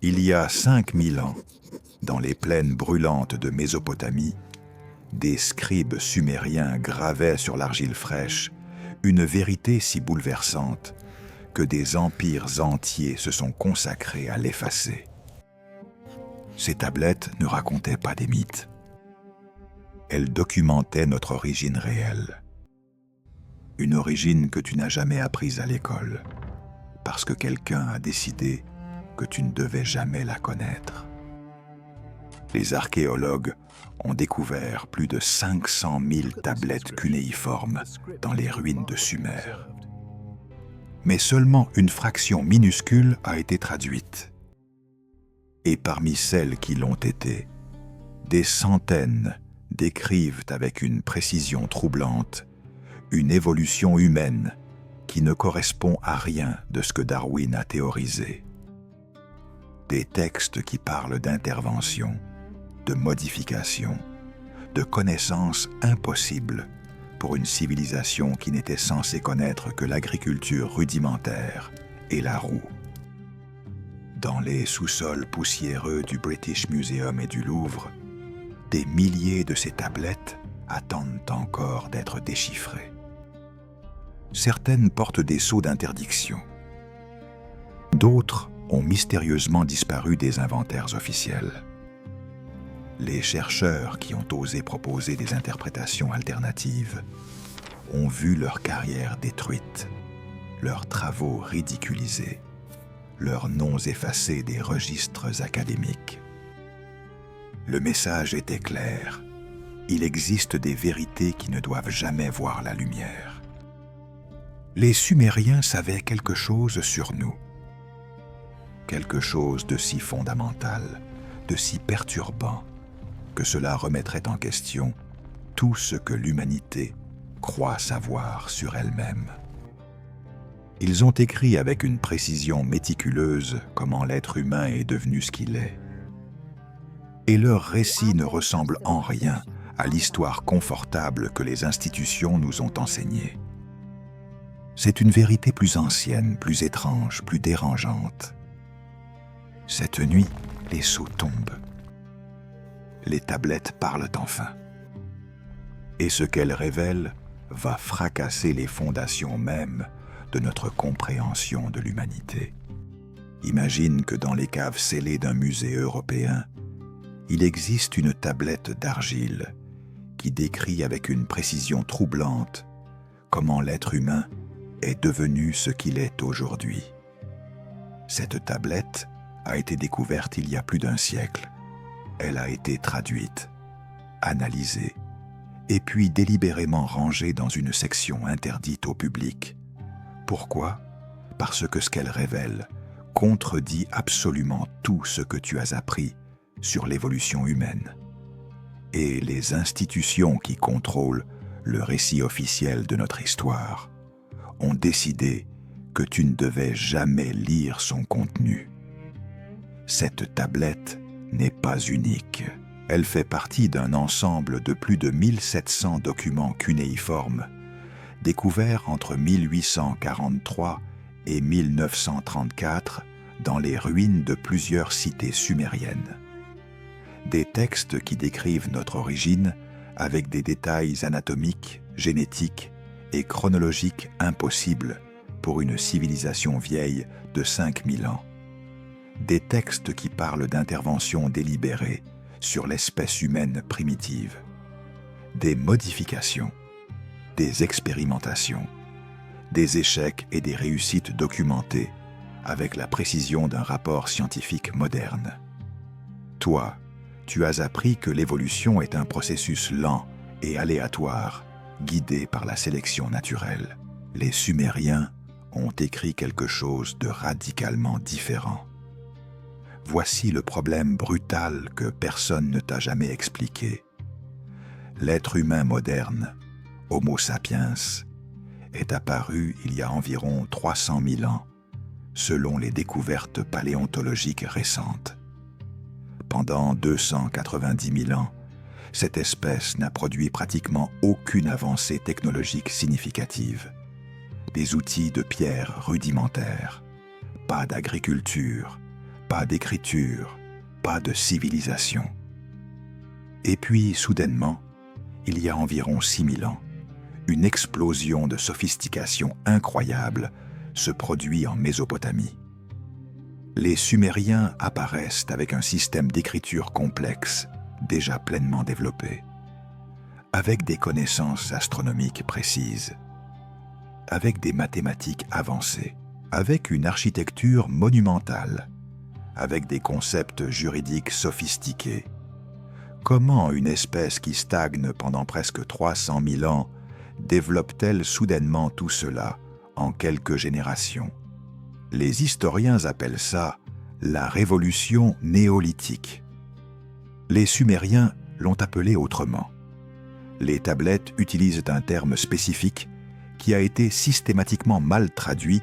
Il y a 5000 ans, dans les plaines brûlantes de Mésopotamie, des scribes sumériens gravaient sur l'argile fraîche une vérité si bouleversante que des empires entiers se sont consacrés à l'effacer. Ces tablettes ne racontaient pas des mythes. Elles documentaient notre origine réelle. Une origine que tu n'as jamais apprise à l'école, parce que quelqu'un a décidé que tu ne devais jamais la connaître. Les archéologues ont découvert plus de 500 000 tablettes cunéiformes dans les ruines de Sumer. Mais seulement une fraction minuscule a été traduite. Et parmi celles qui l'ont été, des centaines décrivent avec une précision troublante une évolution humaine qui ne correspond à rien de ce que Darwin a théorisé. Des textes qui parlent d'intervention, de modification, de connaissances impossibles pour une civilisation qui n'était censée connaître que l'agriculture rudimentaire et la roue. Dans les sous-sols poussiéreux du British Museum et du Louvre, des milliers de ces tablettes attendent encore d'être déchiffrées. Certaines portent des sceaux d'interdiction. D'autres ont mystérieusement disparu des inventaires officiels. Les chercheurs qui ont osé proposer des interprétations alternatives ont vu leur carrière détruite, leurs travaux ridiculisés, leurs noms effacés des registres académiques. Le message était clair. Il existe des vérités qui ne doivent jamais voir la lumière. Les Sumériens savaient quelque chose sur nous. Quelque chose de si fondamental, de si perturbant, que cela remettrait en question tout ce que l'humanité croit savoir sur elle-même. Ils ont écrit avec une précision méticuleuse comment l'être humain est devenu ce qu'il est. Et leur récit ne ressemble en rien à l'histoire confortable que les institutions nous ont enseignée. C'est une vérité plus ancienne, plus étrange, plus dérangeante. Cette nuit, les sceaux tombent. Les tablettes parlent enfin. Et ce qu'elles révèlent va fracasser les fondations mêmes de notre compréhension de l'humanité. Imagine que dans les caves scellées d'un musée européen, il existe une tablette d'argile qui décrit avec une précision troublante comment l'être humain est devenu ce qu'il est aujourd'hui. Cette tablette a été découverte il y a plus d'un siècle. Elle a été traduite, analysée, et puis délibérément rangée dans une section interdite au public. Pourquoi ? Parce que ce qu'elle révèle contredit absolument tout ce que tu as appris sur l'évolution humaine. Et les institutions qui contrôlent le récit officiel de notre histoire ont décidé que tu ne devais jamais lire son contenu. Cette tablette n'est pas unique. Elle fait partie d'un ensemble de plus de 1700 documents cunéiformes découverts entre 1843 et 1934 dans les ruines de plusieurs cités sumériennes. Des textes qui décrivent notre origine avec des détails anatomiques, génétiques et chronologiques impossibles pour une civilisation vieille de 5000 ans. Des textes qui parlent d'interventions délibérées sur l'espèce humaine primitive, des modifications, des expérimentations, des échecs et des réussites documentées avec la précision d'un rapport scientifique moderne. Toi, tu as appris que l'évolution est un processus lent et aléatoire, guidé par la sélection naturelle. Les Sumériens ont écrit quelque chose de radicalement différent. Voici le problème brutal que personne ne t'a jamais expliqué. L'être humain moderne, Homo sapiens, est apparu il y a environ 300 000 ans, selon les découvertes paléontologiques récentes. Pendant 290 000 ans, cette espèce n'a produit pratiquement aucune avancée technologique significative. Des outils de pierre rudimentaires, pas d'agriculture, pas d'écriture, pas de civilisation. Et puis, soudainement, il y a environ 6000 ans, une explosion de sophistication incroyable se produit en Mésopotamie. Les Sumériens apparaissent avec un système d'écriture complexe, déjà pleinement développé, avec des connaissances astronomiques précises, avec des mathématiques avancées, avec une architecture monumentale, avec des concepts juridiques sophistiqués. Comment une espèce qui stagne pendant presque 300 000 ans développe-t-elle soudainement tout cela en quelques générations? Les historiens appellent ça la révolution néolithique. Les Sumériens l'ont appelé autrement. Les tablettes utilisent un terme spécifique qui a été systématiquement mal traduit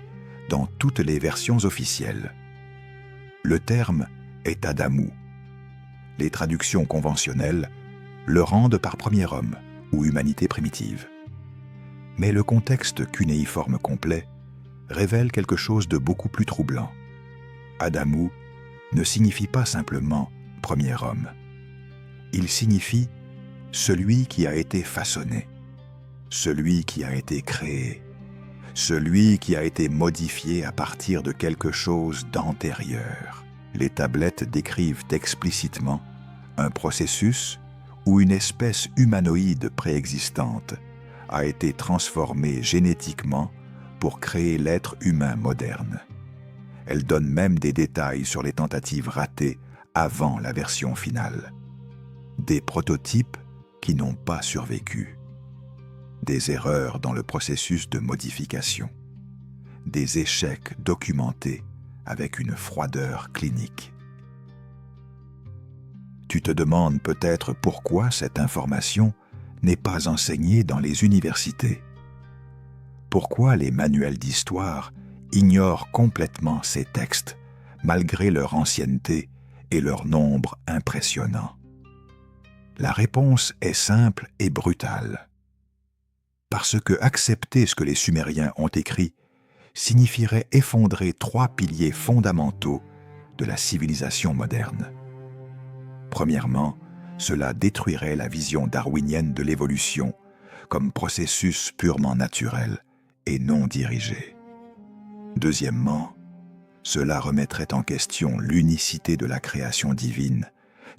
dans toutes les versions officielles. Le terme est Adamu. Les traductions conventionnelles le rendent par premier homme ou humanité primitive. Mais le contexte cunéiforme complet révèle quelque chose de beaucoup plus troublant. Adamu ne signifie pas simplement premier homme. Il signifie celui qui a été façonné, celui qui a été créé, celui qui a été modifié à partir de quelque chose d'antérieur. Les tablettes décrivent explicitement un processus où une espèce humanoïde préexistante a été transformée génétiquement pour créer l'être humain moderne. Elles donnent même des détails sur les tentatives ratées avant la version finale. Des prototypes qui n'ont pas survécu. Des erreurs dans le processus de modification. Des échecs documentés avec une froideur clinique. Tu te demandes peut-être pourquoi cette information n'est pas enseignée dans les universités. Pourquoi les manuels d'histoire ignorent complètement ces textes, malgré leur ancienneté et leur nombre impressionnant? La réponse est simple et brutale. Parce que accepter ce que les Sumériens ont écrit signifierait effondrer 3 piliers fondamentaux de la civilisation moderne. Premièrement, cela détruirait la vision darwinienne de l'évolution comme processus purement naturel et non dirigé. Deuxièmement, cela remettrait en question l'unicité de la création divine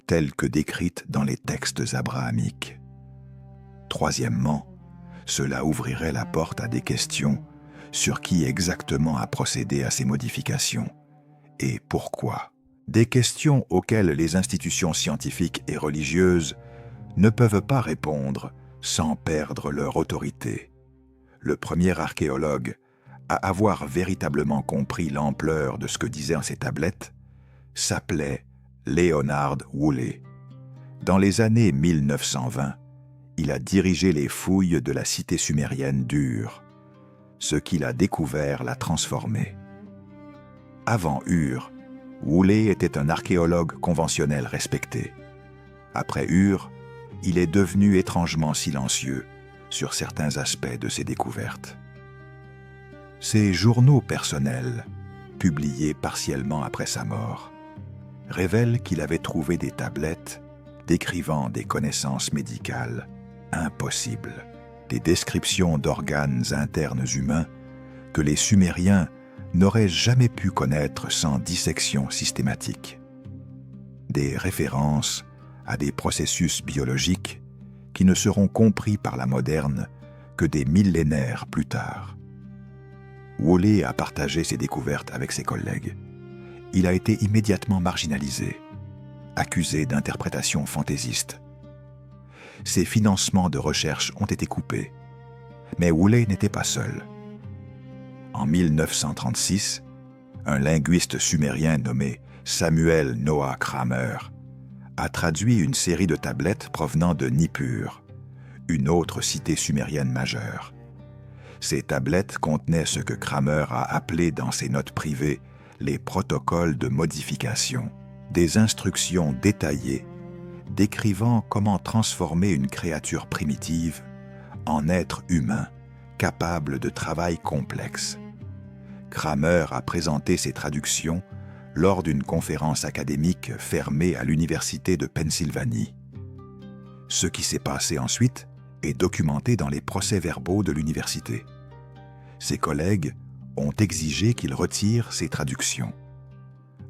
telle que décrite dans les textes abrahamiques. Troisièmement, cela ouvrirait la porte à des questions sur qui exactement a procédé à ces modifications et pourquoi. Des questions auxquelles les institutions scientifiques et religieuses ne peuvent pas répondre sans perdre leur autorité. Le premier archéologue à avoir véritablement compris l'ampleur de ce que disaient ces tablettes s'appelait Leonard Woolley. Dans les années 1920, il a dirigé les fouilles de la cité sumérienne d'Ur. Ce qu'il a découvert l'a transformé. Avant Ur, Woolley était un archéologue conventionnel respecté. Après Ur, il est devenu étrangement silencieux sur certains aspects de ses découvertes. Ses journaux personnels, publiés partiellement après sa mort, révèlent qu'il avait trouvé des tablettes décrivant des connaissances médicales impossibles, des descriptions d'organes internes humains que les Sumériens n'auraient jamais pu connaître sans dissection systématique. Des références à des processus biologiques qui ne seront compris par la moderne que des millénaires plus tard. Woolley a partagé ses découvertes avec ses collègues. Il a été immédiatement marginalisé, accusé d'interprétation fantaisiste. Ses financements de recherche ont été coupés, mais Woolley n'était pas seul. En 1936, un linguiste sumérien nommé Samuel Noah Kramer a traduit une série de tablettes provenant de Nippur, une autre cité sumérienne majeure. Ces tablettes contenaient ce que Kramer a appelé dans ses notes privées les protocoles de modification, des instructions détaillées décrivant comment transformer une créature primitive en être humain capable de travail complexe. Kramer a présenté ces traductions lors d'une conférence académique fermée à l'Université de Pennsylvanie. Ce qui s'est passé ensuite est documenté dans les procès-verbaux de l'université. Ses collègues ont exigé qu'il retire ses traductions.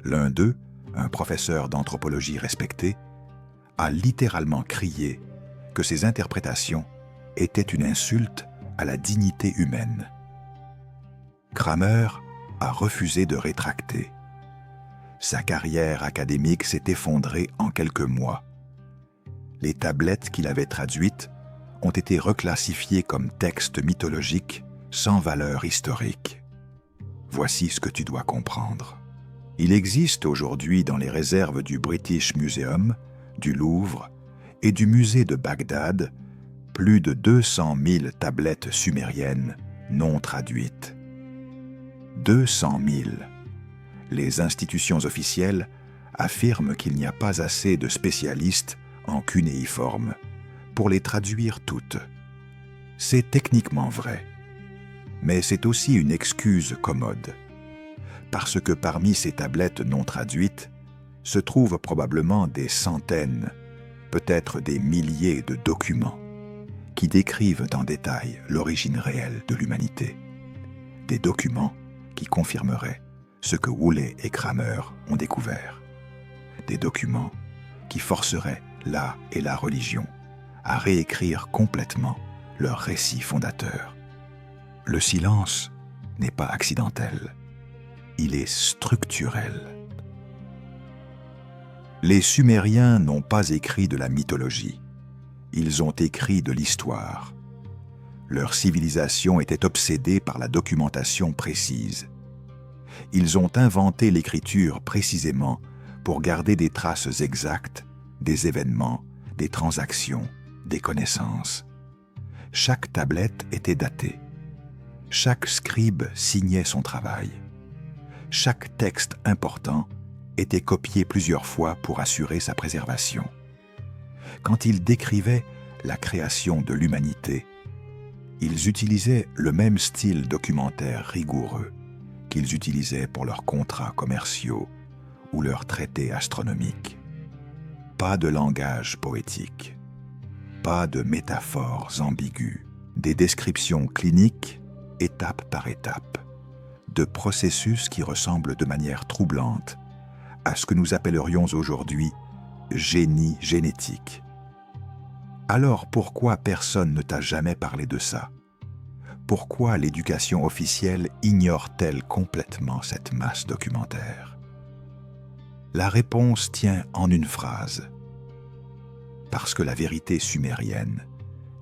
L'un d'eux, un professeur d'anthropologie respecté, a littéralement crié que ces interprétations étaient une insulte à la dignité humaine. Kramer a refusé de rétracter. Sa carrière académique s'est effondrée en quelques mois. Les tablettes qu'il avait traduites ont été reclassifiées comme textes mythologiques sans valeur historique. Voici ce que tu dois comprendre. Il existe aujourd'hui dans les réserves du British Museum, du Louvre et du musée de Bagdad plus de 200 000 tablettes sumériennes non traduites. 200 000. Les institutions officielles affirment qu'il n'y a pas assez de spécialistes en cunéiforme pour les traduire toutes. C'est techniquement vrai, mais c'est aussi une excuse commode, parce que parmi ces tablettes non traduites se trouvent probablement des centaines, peut-être des milliers de documents qui décrivent en détail l'origine réelle de l'humanité. Des documents qui confirmeraient ce que Woolley et Kramer ont découvert. Des documents qui forceraient l'art et la religion à réécrire complètement leur récit fondateur. Le silence n'est pas accidentel, il est structurel. Les Sumériens n'ont pas écrit de la mythologie, ils ont écrit de l'histoire. Leur civilisation était obsédée par la documentation précise. Ils ont inventé l'écriture précisément pour garder des traces exactes des événements, des transactions, des connaissances. Chaque tablette était datée. Chaque scribe signait son travail. Chaque texte important était copié plusieurs fois pour assurer sa préservation. Quand ils décrivaient la création de l'humanité, ils utilisaient le même style documentaire rigoureux qu'ils utilisaient pour leurs contrats commerciaux ou leurs traités astronomiques. Pas de langage poétique, pas de métaphores ambiguës, des descriptions cliniques étape par étape, de processus qui ressemblent de manière troublante à ce que nous appellerions aujourd'hui génie génétique. Alors pourquoi personne ne t'a jamais parlé de ça? Pourquoi l'éducation officielle ignore-t-elle complètement cette masse documentaire? La réponse tient en une phrase. Parce que la vérité sumérienne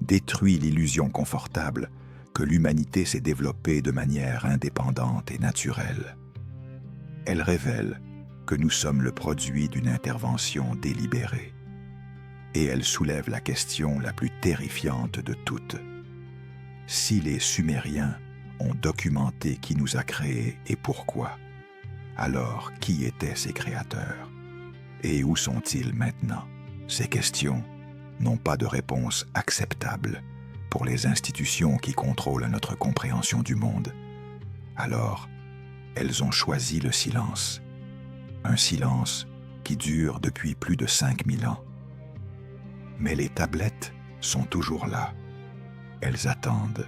détruit l'illusion confortable que l'humanité s'est développée de manière indépendante et naturelle. Elle révèle que nous sommes le produit d'une intervention délibérée. Et elle soulève la question la plus terrifiante de toutes. Si les Sumériens ont documenté qui nous a créés et pourquoi, alors qui étaient ces créateurs? Et où sont-ils maintenant? Ces questions n'ont pas de réponse acceptable pour les institutions qui contrôlent notre compréhension du monde. Alors, elles ont choisi le silence. Un silence qui dure depuis plus de 5000 ans. Mais les tablettes sont toujours là. Elles attendent.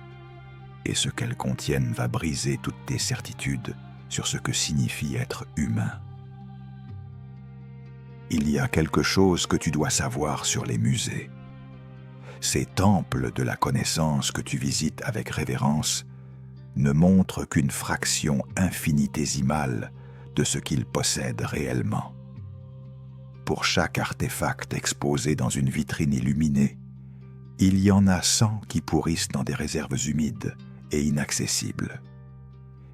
Et ce qu'elles contiennent va briser toutes tes certitudes sur ce que signifie être humain. Il y a quelque chose que tu dois savoir sur les musées. Ces temples de la connaissance que tu visites avec révérence ne montrent qu'une fraction infinitésimale de ce qu'ils possèdent réellement. Pour chaque artefact exposé dans une vitrine illuminée, il y en a 100 qui pourrissent dans des réserves humides et inaccessibles.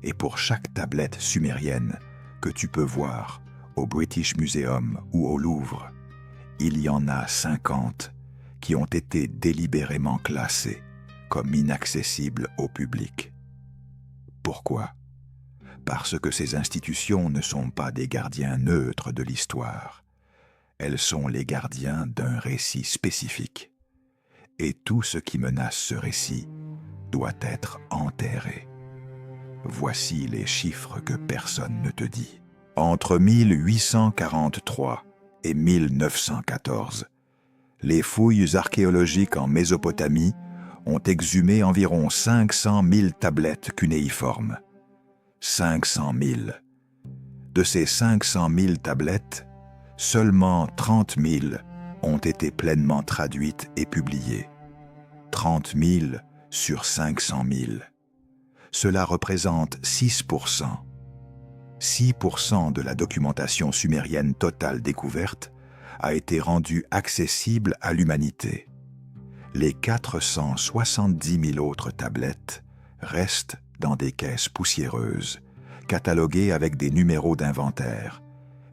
Et pour chaque tablette sumérienne que tu peux voir au British Museum ou au Louvre, il y en a 50 qui ont été délibérément classées comme inaccessibles au public. Pourquoi? Parce que ces institutions ne sont pas des gardiens neutres de l'histoire. Elles sont les gardiens d'un récit spécifique. Et tout ce qui menace ce récit doit être enterré. Voici les chiffres que personne ne te dit. Entre 1843 et 1914, les fouilles archéologiques en Mésopotamie ont exhumé environ 500 000 tablettes cunéiformes. 500 000. De ces 500 000 tablettes, seulement 30 000 ont été pleinement traduites et publiées. 30 000 sur 500 000. Cela représente 6%. 6% de la documentation sumérienne totale découverte a été rendue accessible à l'humanité. Les 470 000 autres tablettes restent dans des caisses poussiéreuses, cataloguées avec des numéros d'inventaire,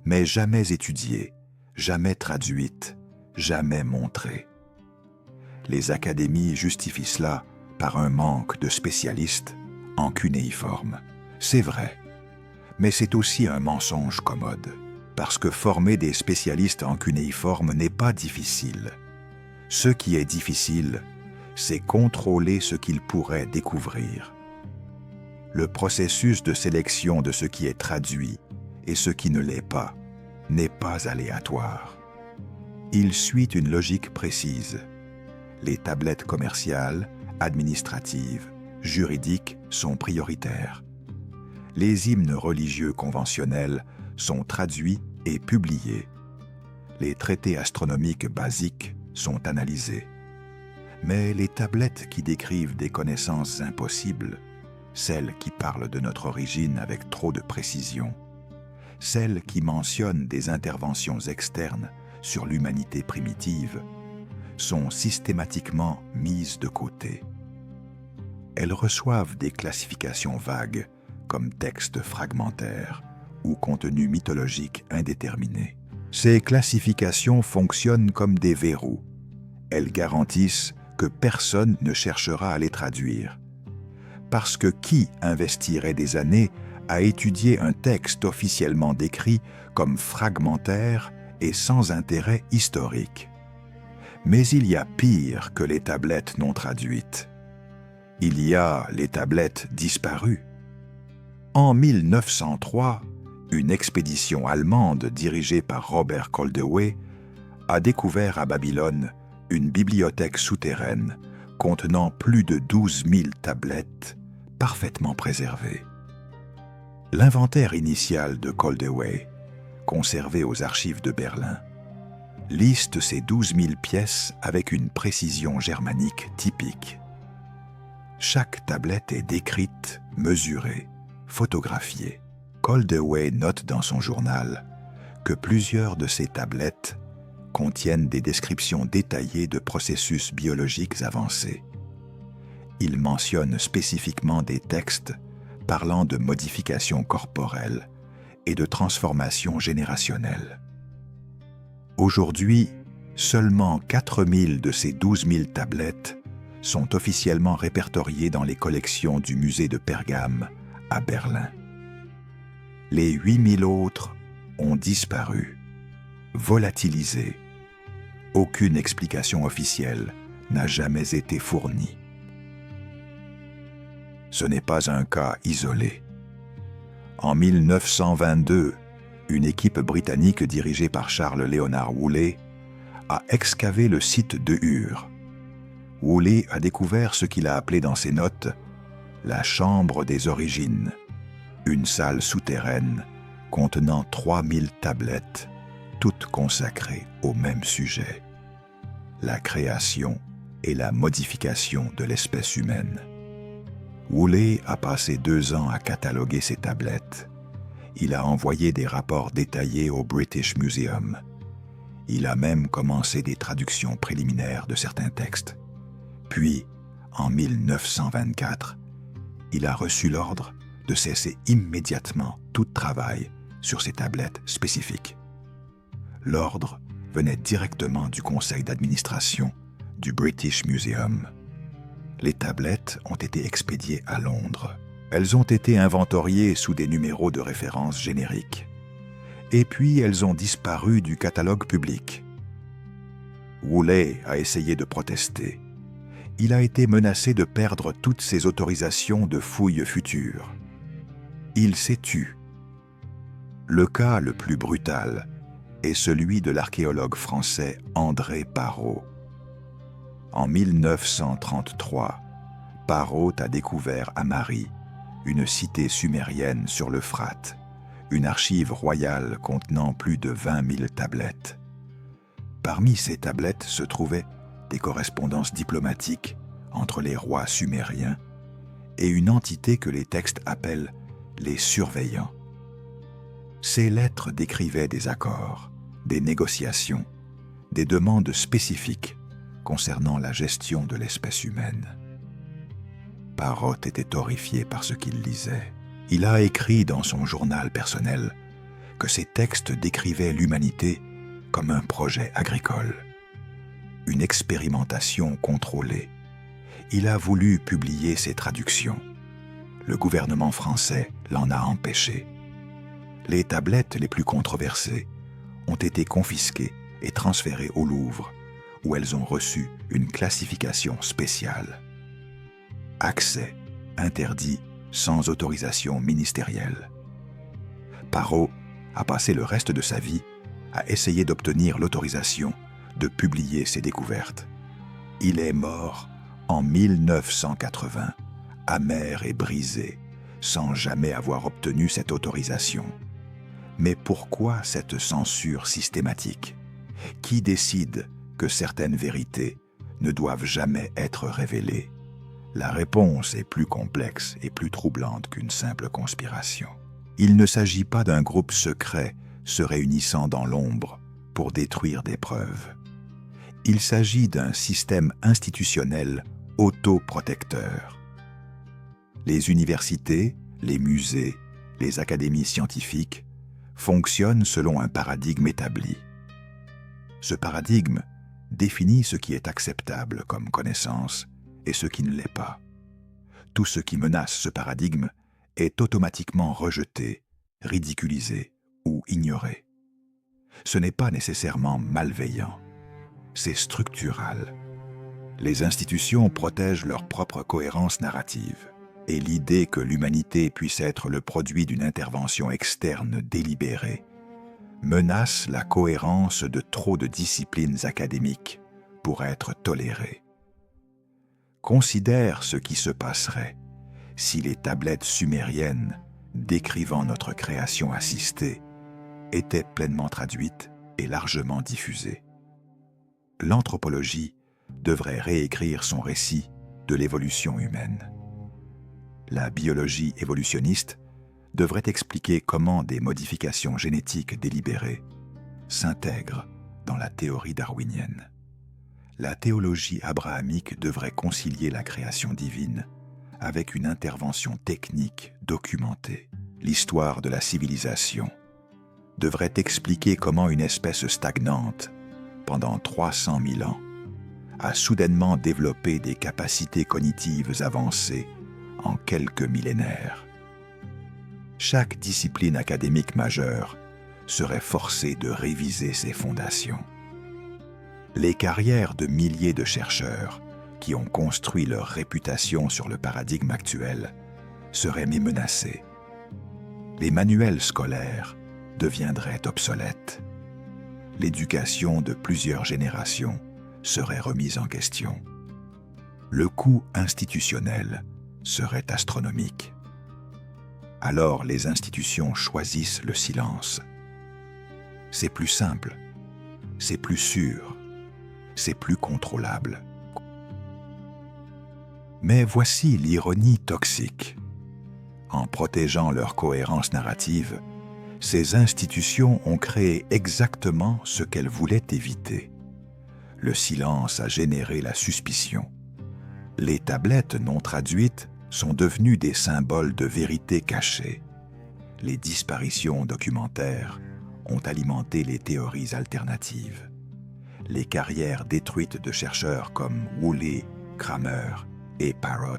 mais jamais étudiées, jamais traduites, jamais montrées. Les académies justifient cela par un manque de spécialistes en cunéiforme. C'est vrai, mais c'est aussi un mensonge commode, parce que former des spécialistes en cunéiforme n'est pas difficile. Ce qui est difficile, c'est contrôler ce qu'ils pourraient découvrir. Le processus de sélection de ce qui est traduit et ce qui ne l'est pas n'est pas aléatoire. Il suit une logique précise. Les tablettes commerciales, administratives, juridiques sont prioritaires. Les hymnes religieux conventionnels sont traduits et publiés. Les traités astronomiques basiques sont analysés. Mais les tablettes qui décrivent des connaissances impossibles, celles qui parlent de notre origine avec trop de précision, celles qui mentionnent des interventions externes sur l'humanité primitive, sont systématiquement mises de côté. Elles reçoivent des classifications vagues comme textes fragmentaires ou contenus mythologiques indéterminés. Ces classifications fonctionnent comme des verrous. Elles garantissent que personne ne cherchera à les traduire. Parce que qui investirait des années à étudier un texte officiellement décrit comme fragmentaire et sans intérêt historique? Mais il y a pire que les tablettes non traduites. Il y a les tablettes disparues. En 1903, une expédition allemande dirigée par Robert Koldewey a découvert à Babylone une bibliothèque souterraine contenant plus de 12 000 tablettes parfaitement préservées. L'inventaire initial de Koldewey, conservé aux archives de Berlin, liste ces 12 000 pièces avec une précision germanique typique. Chaque tablette est décrite, mesurée, photographiée. Koldewey note dans son journal que plusieurs de ces tablettes contiennent des descriptions détaillées de processus biologiques avancés. Il mentionne spécifiquement des textes parlant de modifications corporelles et de transformations générationnelles. Aujourd'hui, seulement 4 000 de ces 12 000 tablettes sont officiellement répertoriées dans les collections du musée de Pergame à Berlin. Les 8 000 autres ont disparu, volatilisés. Aucune explication officielle n'a jamais été fournie. Ce n'est pas un cas isolé. En 1922, une équipe britannique dirigée par Charles Leonard Woolley a excavé le site de Ur. Woolley a découvert ce qu'il a appelé dans ses notes « la chambre des origines », une salle souterraine contenant 3000 tablettes, toutes consacrées au même sujet, la création et la modification de l'espèce humaine. Woolley a passé 2 ans à cataloguer ces tablettes. Il a envoyé des rapports détaillés au British Museum. Il a même commencé des traductions préliminaires de certains textes. Puis, en 1924, il a reçu l'ordre de cesser immédiatement tout travail sur ces tablettes spécifiques. L'ordre venait directement du conseil d'administration du British Museum. Les tablettes ont été expédiées à Londres. Elles ont été inventoriées sous des numéros de référence génériques. Et puis elles ont disparu du catalogue public. Woolley a essayé de protester. Il a été menacé de perdre toutes ses autorisations de fouilles futures. Il s'est tu. Le cas le plus brutal est celui de l'archéologue français André Parrot. En 1933, Parrot a découvert à Mari, une cité sumérienne sur l'Euphrate, une archive royale contenant plus de 20 000 tablettes. Parmi ces tablettes se trouvaient des correspondances diplomatiques entre les rois sumériens et une entité que les textes appellent les surveillants. Ces lettres décrivaient des accords, des négociations, des demandes spécifiques concernant la gestion de l'espèce humaine. Parrot était horrifié par ce qu'il lisait. Il a écrit dans son journal personnel que ces textes décrivaient l'humanité comme un projet agricole, une expérimentation contrôlée. Il a voulu publier ses traductions. Le gouvernement français l'en a empêché. Les tablettes les plus controversées ont été confisquées et transférées au Louvre, où elles ont reçu une classification spéciale. Accès interdit sans autorisation ministérielle. Parrot a passé le reste de sa vie à essayer d'obtenir l'autorisation de publier ses découvertes. Il est mort en 1980, amer et brisé, sans jamais avoir obtenu cette autorisation. Mais pourquoi cette censure systématique? Qui décide que certaines vérités ne doivent jamais être révélées? La réponse est plus complexe et plus troublante qu'une simple conspiration. Il ne s'agit pas d'un groupe secret se réunissant dans l'ombre pour détruire des preuves. Il s'agit d'un système institutionnel autoprotecteur. Les universités, les musées, les académies scientifiques fonctionnent selon un paradigme établi. Ce paradigme définit ce qui est acceptable comme connaissance et ce qui ne l'est pas. Tout ce qui menace ce paradigme est automatiquement rejeté, ridiculisé ou ignoré. Ce n'est pas nécessairement malveillant, c'est structural. Les institutions protègent leur propre cohérence narrative, et l'idée que l'humanité puisse être le produit d'une intervention externe délibérée menace la cohérence de trop de disciplines académiques pour être tolérée. Considère ce qui se passerait si les tablettes sumériennes décrivant notre création assistée étaient pleinement traduites et largement diffusées. L'anthropologie devrait réécrire son récit de l'évolution humaine. La biologie évolutionniste devrait expliquer comment des modifications génétiques délibérées s'intègrent dans la théorie darwinienne. La théologie abrahamique devrait concilier la création divine avec une intervention technique documentée. L'histoire de la civilisation devrait expliquer comment une espèce stagnante, pendant 300 000 ans, a soudainement développé des capacités cognitives avancées en quelques millénaires. Chaque discipline académique majeure serait forcée de réviser ses fondations. Les carrières de milliers de chercheurs qui ont construit leur réputation sur le paradigme actuel seraient menacées. Les manuels scolaires deviendraient obsolètes. L'éducation de plusieurs générations serait remise en question. Le coût institutionnel serait astronomique. Alors les institutions choisissent le silence. C'est plus simple, c'est plus sûr, c'est plus contrôlable. Mais voici l'ironie toxique. En protégeant leur cohérence narrative, ces institutions ont créé exactement ce qu'elles voulaient éviter. Le silence a généré la suspicion. Les tablettes non traduites sont devenues des symboles de vérité cachée. Les disparitions documentaires ont alimenté les théories alternatives. Les carrières détruites de chercheurs comme Woolley, Kramer et Parrot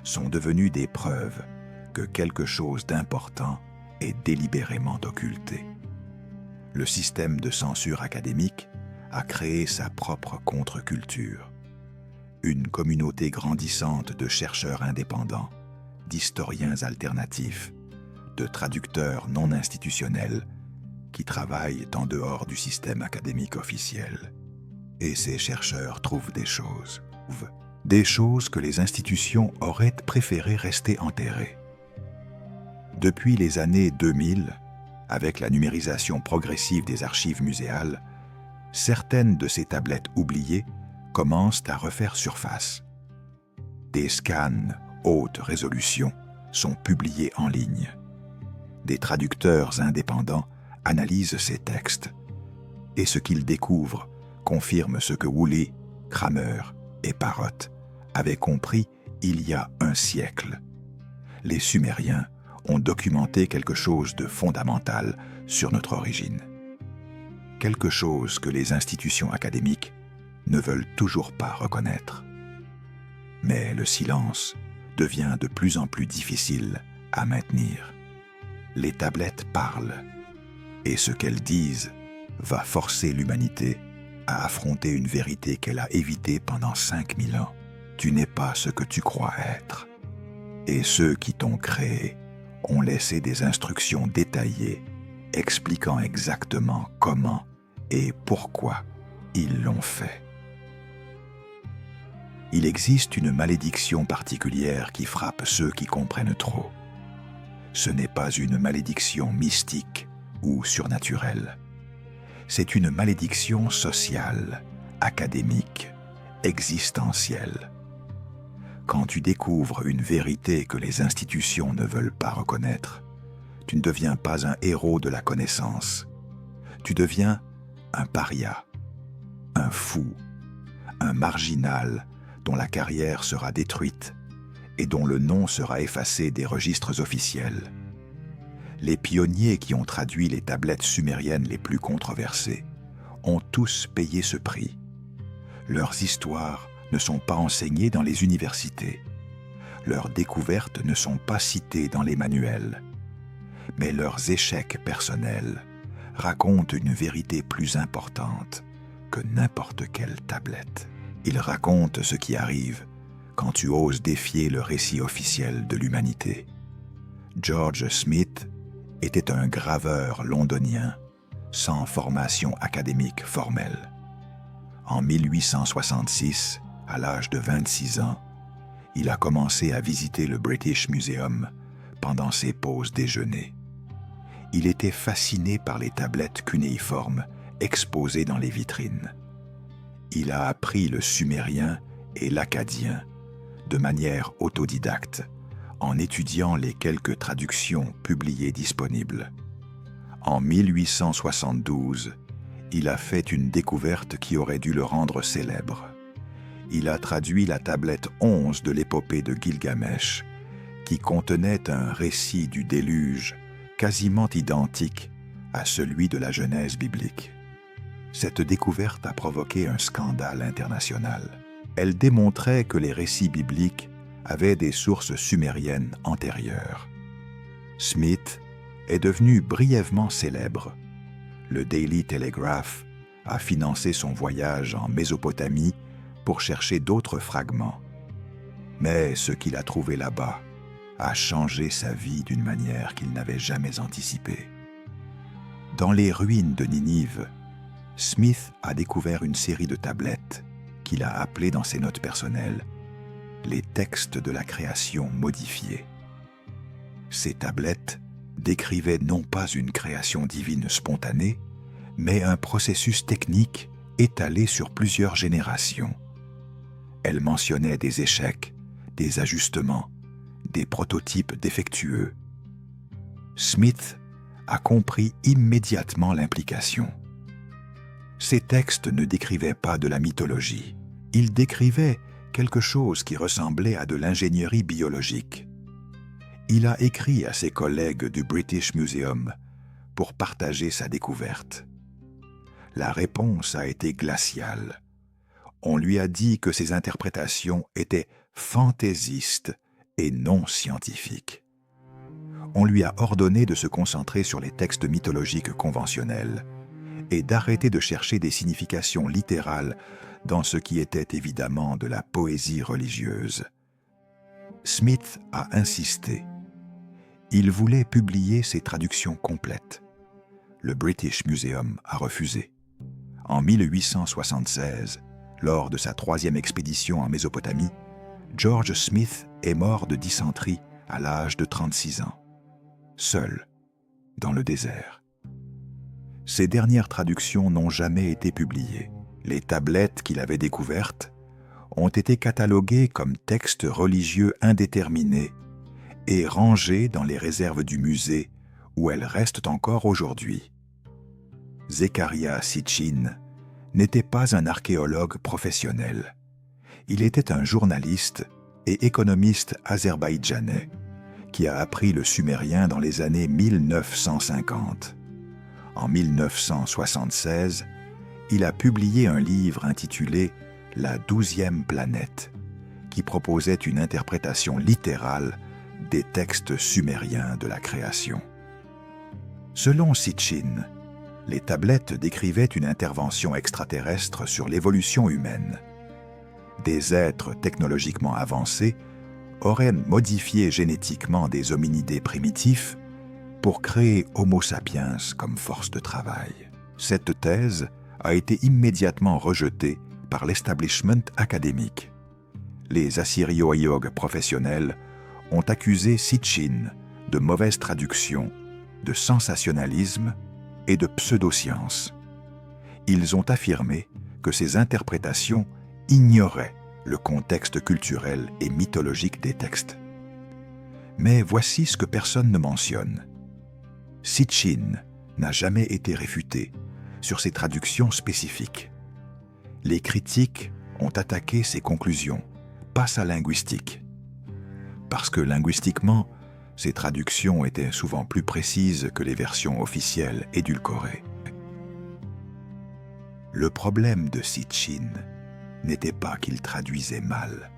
sont devenues des preuves que quelque chose d'important est délibérément occulté. Le système de censure académique a créé sa propre contre-culture. Une communauté grandissante de chercheurs indépendants, d'historiens alternatifs, de traducteurs non institutionnels qui travaillent en dehors du système académique officiel. Et ces chercheurs trouvent des choses que les institutions auraient préféré rester enterrées. Depuis les années 2000, avec la numérisation progressive des archives muséales, certaines de ces tablettes oubliées commencent à refaire surface. Des scans haute résolution sont publiés en ligne. Des traducteurs indépendants analysent ces textes, et ce qu'ils découvrent confirme ce que Woolley, Kramer et Parrott avaient compris il y a un siècle. Les Sumériens ont documenté quelque chose de fondamental sur notre origine. Quelque chose que les institutions académiques ne veulent toujours pas reconnaître. Mais le silence devient de plus en plus difficile à maintenir. Les tablettes parlent, et ce qu'elles disent va forcer l'humanité à affronter une vérité qu'elle a évitée pendant 5000 ans. Tu n'es pas ce que tu crois être. Et ceux qui t'ont créé ont laissé des instructions détaillées expliquant exactement comment et pourquoi ils l'ont fait. Il existe une malédiction particulière qui frappe ceux qui comprennent trop. Ce n'est pas une malédiction mystique ou surnaturelle. C'est une malédiction sociale, académique, existentielle. Quand tu découvres une vérité que les institutions ne veulent pas reconnaître, tu ne deviens pas un héros de la connaissance. Tu deviens un paria, un fou, un marginal dont la carrière sera détruite et dont le nom sera effacé des registres officiels. Les pionniers qui ont traduit les tablettes sumériennes les plus controversées ont tous payé ce prix. Leurs histoires ne sont pas enseignées dans les universités. Leurs découvertes ne sont pas citées dans les manuels. Mais leurs échecs personnels racontent une vérité plus importante que n'importe quelle tablette. Ils racontent ce qui arrive quand tu oses défier le récit officiel de l'humanité. George Smith était un graveur londonien sans formation académique formelle. En 1866, à l'âge de 26 ans, il a commencé à visiter le British Museum pendant ses pauses déjeuner. Il était fasciné par les tablettes cunéiformes exposées dans les vitrines. Il a appris le sumérien et l'akkadien de manière autodidacte en étudiant les quelques traductions publiées disponibles. En 1872, il a fait une découverte qui aurait dû le rendre célèbre. Il a traduit la tablette 11 de l'épopée de Gilgamesh, qui contenait un récit du déluge quasiment identique à celui de la Genèse biblique. Cette découverte a provoqué un scandale international. Elle démontrait que les récits bibliques avaient des sources sumériennes antérieures. Smith est devenu brièvement célèbre. Le Daily Telegraph a financé son voyage en Mésopotamie pour chercher d'autres fragments. Mais ce qu'il a trouvé là-bas a changé sa vie d'une manière qu'il n'avait jamais anticipée. Dans les ruines de Ninive, Smith a découvert une série de tablettes qu'il a appelées dans ses notes personnelles les textes de la création modifiés. Ces tablettes décrivaient non pas une création divine spontanée, mais un processus technique étalé sur plusieurs générations. Elles mentionnaient des échecs, des ajustements, des prototypes défectueux. Smith a compris immédiatement l'implication. Ces textes ne décrivaient pas de la mythologie. Ils décrivaient quelque chose qui ressemblait à de l'ingénierie biologique. Il a écrit à ses collègues du British Museum pour partager sa découverte. La réponse a été glaciale. On lui a dit que ses interprétations étaient fantaisistes et non scientifiques. On lui a ordonné de se concentrer sur les textes mythologiques conventionnels et d'arrêter de chercher des significations littérales dans ce qui était évidemment de la poésie religieuse. Smith a insisté. Il voulait publier ses traductions complètes. Le British Museum a refusé. En 1876, lors de sa 3e expédition en Mésopotamie, George Smith est mort de dysenterie à l'âge de 36 ans, seul, dans le désert. Ses dernières traductions n'ont jamais été publiées. Les tablettes qu'il avait découvertes ont été cataloguées comme textes religieux indéterminés et rangées dans les réserves du musée où elles restent encore aujourd'hui. Zecharia Sitchin n'était pas un archéologue professionnel. Il était un journaliste et économiste azerbaïdjanais qui a appris le sumérien dans les années 1950. En 1976, il a publié un livre intitulé « La 12e planète » qui proposait une interprétation littérale des textes sumériens de la création. Selon Sitchin, les tablettes décrivaient une intervention extraterrestre sur l'évolution humaine. Des êtres technologiquement avancés auraient modifié génétiquement des hominidés primitifs pour créer Homo sapiens comme force de travail. Cette thèse a été immédiatement rejetée par l'establishment académique. Les assyrio-ayogues professionnels ont accusé Sitchin de mauvaise traduction, de sensationnalisme et de pseudoscience. Ils ont affirmé que ces interprétations ignoraient le contexte culturel et mythologique des textes. Mais voici ce que personne ne mentionne. Sitchin n'a jamais été réfuté sur ses traductions spécifiques. Les critiques ont attaqué ses conclusions, pas sa linguistique. Parce que linguistiquement, ces traductions étaient souvent plus précises que les versions officielles édulcorées. Le problème de Sitchin n'était pas qu'il traduisait mal,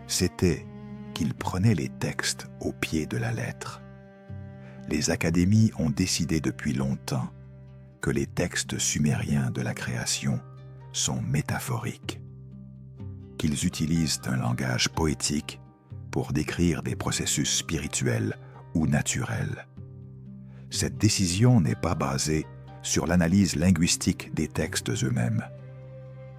c'était qu'il prenait les textes au pied de la lettre. Les académies ont décidé depuis longtemps que les textes sumériens de la création sont métaphoriques, qu'ils utilisent un langage poétique pour décrire des processus spirituels ou naturels. Cette décision n'est pas basée sur l'analyse linguistique des textes eux-mêmes.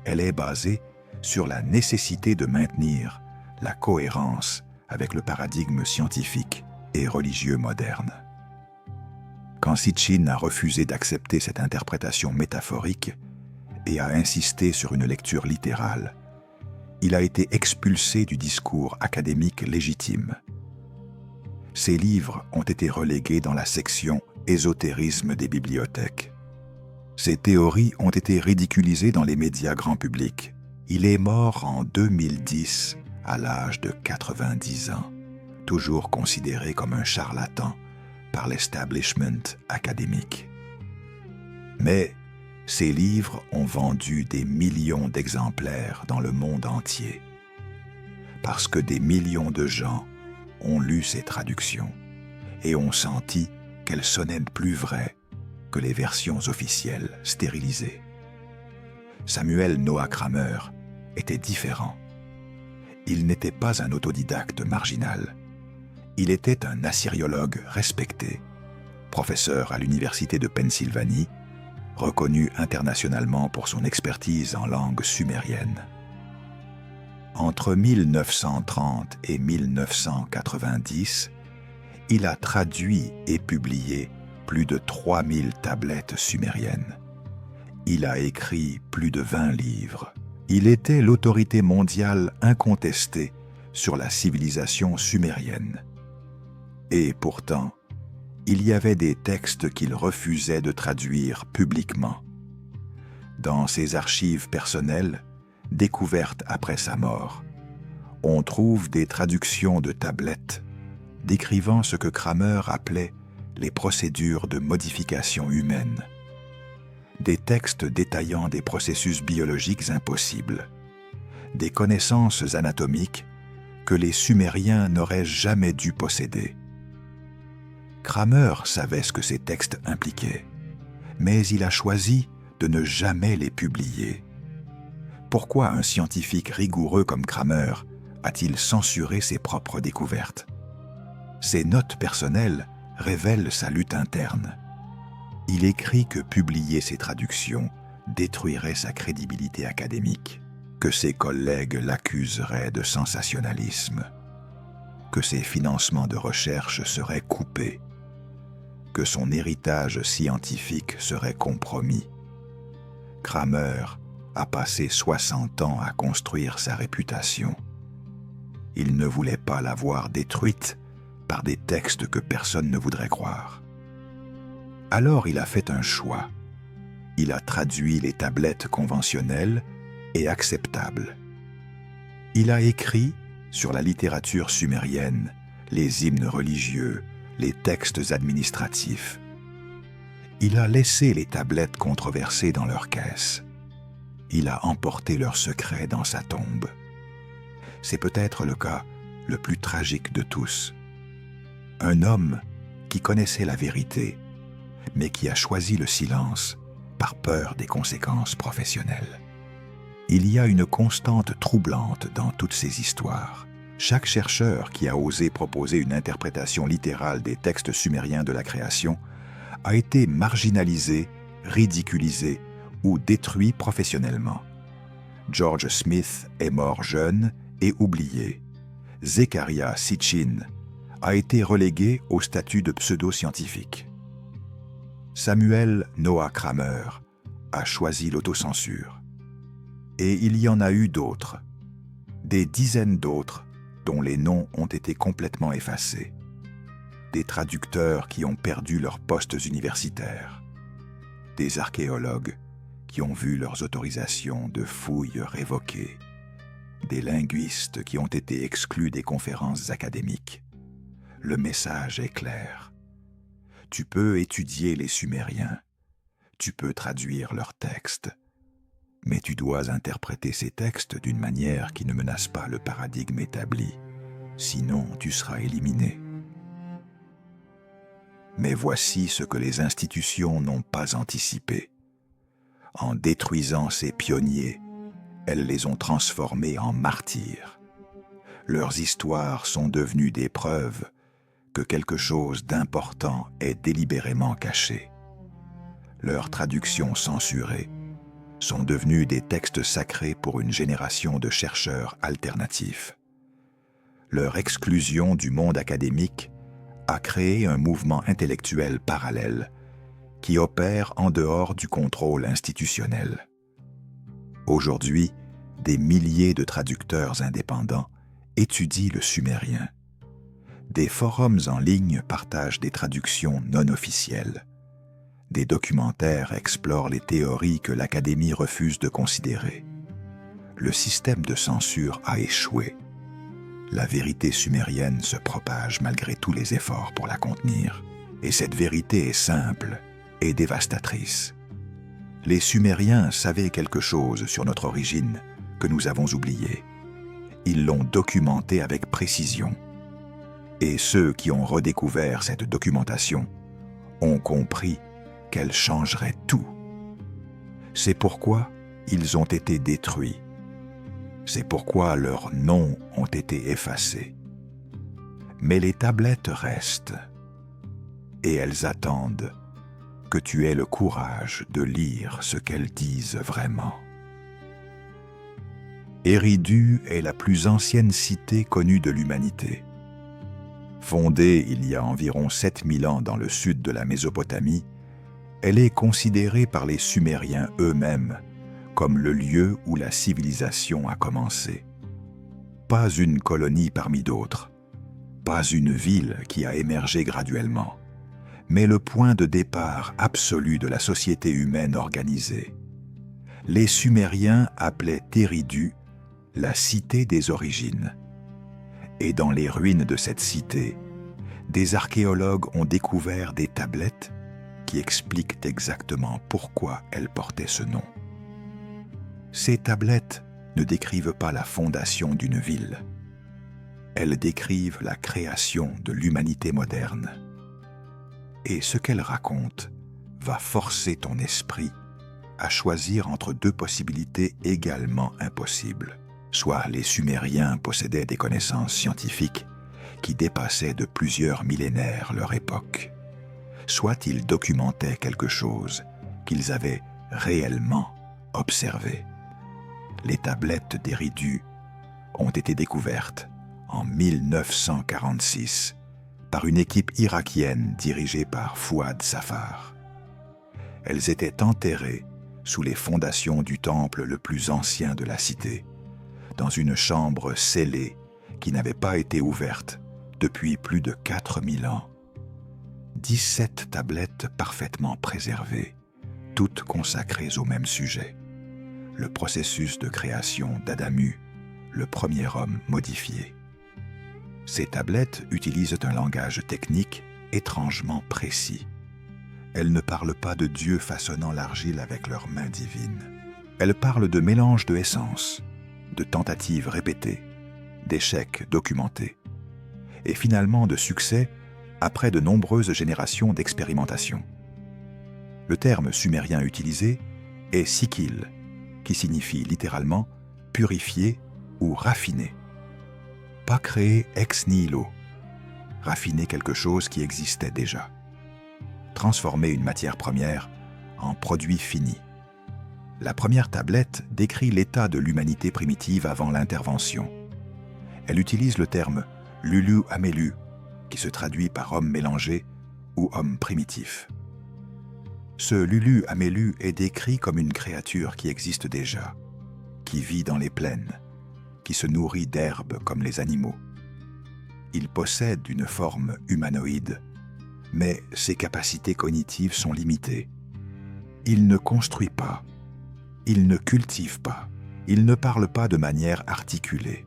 Elle est basée sur la nécessité de maintenir la cohérence avec le paradigme scientifique et religieux moderne. Quand Sitchin a refusé d'accepter cette interprétation métaphorique et a insisté sur une lecture littérale, il a été expulsé du discours académique légitime. Ses livres ont été relégués dans la section ésotérisme des bibliothèques. Ses théories ont été ridiculisées dans les médias grand public. Il est mort en 2010 à l'âge de 90 ans, toujours considéré comme un charlatan par l'establishment académique. Mais ses livres ont vendu des millions d'exemplaires dans le monde entier, parce que des millions de gens ont lu ces traductions et ont senti qu'elles sonnaient plus vraies que les versions officielles stérilisées. Samuel Noah Kramer était différent. Il n'était pas un autodidacte marginal. Il était un assyriologue respecté, professeur à l'université de Pennsylvanie, reconnu internationalement pour son expertise en langue sumérienne. Entre 1930 et 1990, il a traduit et publié plus de 3000 tablettes sumériennes. Il a écrit plus de 20 livres. Il était l'autorité mondiale incontestée sur la civilisation sumérienne. Et pourtant, il y avait des textes qu'il refusait de traduire publiquement. Dans ses archives personnelles, découvertes après sa mort, on trouve des traductions de tablettes décrivant ce que Kramer appelait les procédures de modification humaine. Des textes détaillant des processus biologiques impossibles, des connaissances anatomiques que les Sumériens n'auraient jamais dû posséder. Kramer savait ce que ces textes impliquaient, mais il a choisi de ne jamais les publier. Pourquoi un scientifique rigoureux comme Kramer a-t-il censuré ses propres découvertes? Ses notes personnelles révèlent sa lutte interne. Il écrit que publier ses traductions détruirait sa crédibilité académique, que ses collègues l'accuseraient de sensationnalisme, que ses financements de recherche seraient coupés, que son héritage scientifique serait compromis. Kramer a passé 60 ans à construire sa réputation. Il ne voulait pas la voir détruite par des textes que personne ne voudrait croire. Alors il a fait un choix. Il a traduit les tablettes conventionnelles et acceptables. Il a écrit sur la littérature sumérienne, les hymnes religieux, les textes administratifs. Il a laissé les tablettes controversées dans leur caisse. Il a emporté leurs secrets dans sa tombe. C'est peut-être le cas le plus tragique de tous. Un homme qui connaissait la vérité, mais qui a choisi le silence par peur des conséquences professionnelles. Il y a une constante troublante dans toutes ces histoires. Chaque chercheur qui a osé proposer une interprétation littérale des textes sumériens de la création a été marginalisé, ridiculisé ou détruit professionnellement. George Smith est mort jeune et oublié. Zecharia Sitchin a été relégué au statut de pseudo-scientifique. Samuel Noah Kramer a choisi l'autocensure. Et il y en a eu d'autres, des dizaines d'autres dont les noms ont été complètement effacés, des traducteurs qui ont perdu leurs postes universitaires, des archéologues qui ont vu leurs autorisations de fouilles révoquées, des linguistes qui ont été exclus des conférences académiques. Le message est clair. Tu peux étudier les Sumériens, tu peux traduire leurs textes, mais tu dois interpréter ces textes d'une manière qui ne menace pas le paradigme établi, sinon tu seras éliminé. Mais voici ce que les institutions n'ont pas anticipé. En détruisant ces pionniers, elles les ont transformés en martyrs. Leurs histoires sont devenues des preuves que quelque chose d'important est délibérément caché. Leurs traductions censurées sont devenues des textes sacrés pour une génération de chercheurs alternatifs. Leur exclusion du monde académique a créé un mouvement intellectuel parallèle qui opère en dehors du contrôle institutionnel. Aujourd'hui, des milliers de traducteurs indépendants étudient le sumérien. Des forums en ligne partagent des traductions non officielles. Des documentaires explorent les théories que l'Académie refuse de considérer. Le système de censure a échoué. La vérité sumérienne se propage malgré tous les efforts pour la contenir. Et cette vérité est simple et dévastatrice. Les Sumériens savaient quelque chose sur notre origine que nous avons oublié. Ils l'ont documenté avec précision. Et ceux qui ont redécouvert cette documentation ont compris qu'elle changerait tout. C'est pourquoi ils ont été détruits. C'est pourquoi leurs noms ont été effacés. Mais les tablettes restent, et elles attendent que tu aies le courage de lire ce qu'elles disent vraiment. Eridu est la plus ancienne cité connue de l'humanité. Fondée il y a environ 7000 ans dans le sud de la Mésopotamie, elle est considérée par les Sumériens eux-mêmes comme le lieu où la civilisation a commencé. Pas une colonie parmi d'autres, pas une ville qui a émergé graduellement, mais le point de départ absolu de la société humaine organisée. Les Sumériens appelaient Eridu la cité des origines. Et dans les ruines de cette cité, des archéologues ont découvert des tablettes qui expliquent exactement pourquoi elles portaient ce nom. Ces tablettes ne décrivent pas la fondation d'une ville. Elles décrivent la création de l'humanité moderne. Et ce qu'elles racontent va forcer ton esprit à choisir entre deux possibilités également impossibles. Soit les Sumériens possédaient des connaissances scientifiques qui dépassaient de plusieurs millénaires leur époque. Soit ils documentaient quelque chose qu'ils avaient réellement observé. Les tablettes d'Eridu ont été découvertes en 1946 par une équipe irakienne dirigée par Fouad Safar. Elles étaient enterrées sous les fondations du temple le plus ancien de la cité, dans une chambre scellée qui n'avait pas été ouverte depuis plus de 4000 ans. 17 tablettes parfaitement préservées, toutes consacrées au même sujet, le processus de création d'Adamu, le premier homme modifié. Ces tablettes utilisent un langage technique étrangement précis. Elles ne parlent pas de Dieu façonnant l'argile avec leurs mains divines. Elles parlent de mélange de essences, de tentatives répétées, d'échecs documentés, et finalement de succès après de nombreuses générations d'expérimentation. Le terme sumérien utilisé est sikil, qui signifie littéralement purifier ou raffiner. Pas créer ex nihilo, raffiner quelque chose qui existait déjà. Transformer une matière première en produit fini. La première tablette décrit l'état de l'humanité primitive avant l'intervention. Elle utilise le terme Lulu Amelu, qui se traduit par homme mélangé ou homme primitif. Ce Lulu Amelu est décrit comme une créature qui existe déjà, qui vit dans les plaines, qui se nourrit d'herbes comme les animaux. Il possède une forme humanoïde, mais ses capacités cognitives sont limitées. Il ne construit pas, il ne cultive pas, il ne parle pas de manière articulée.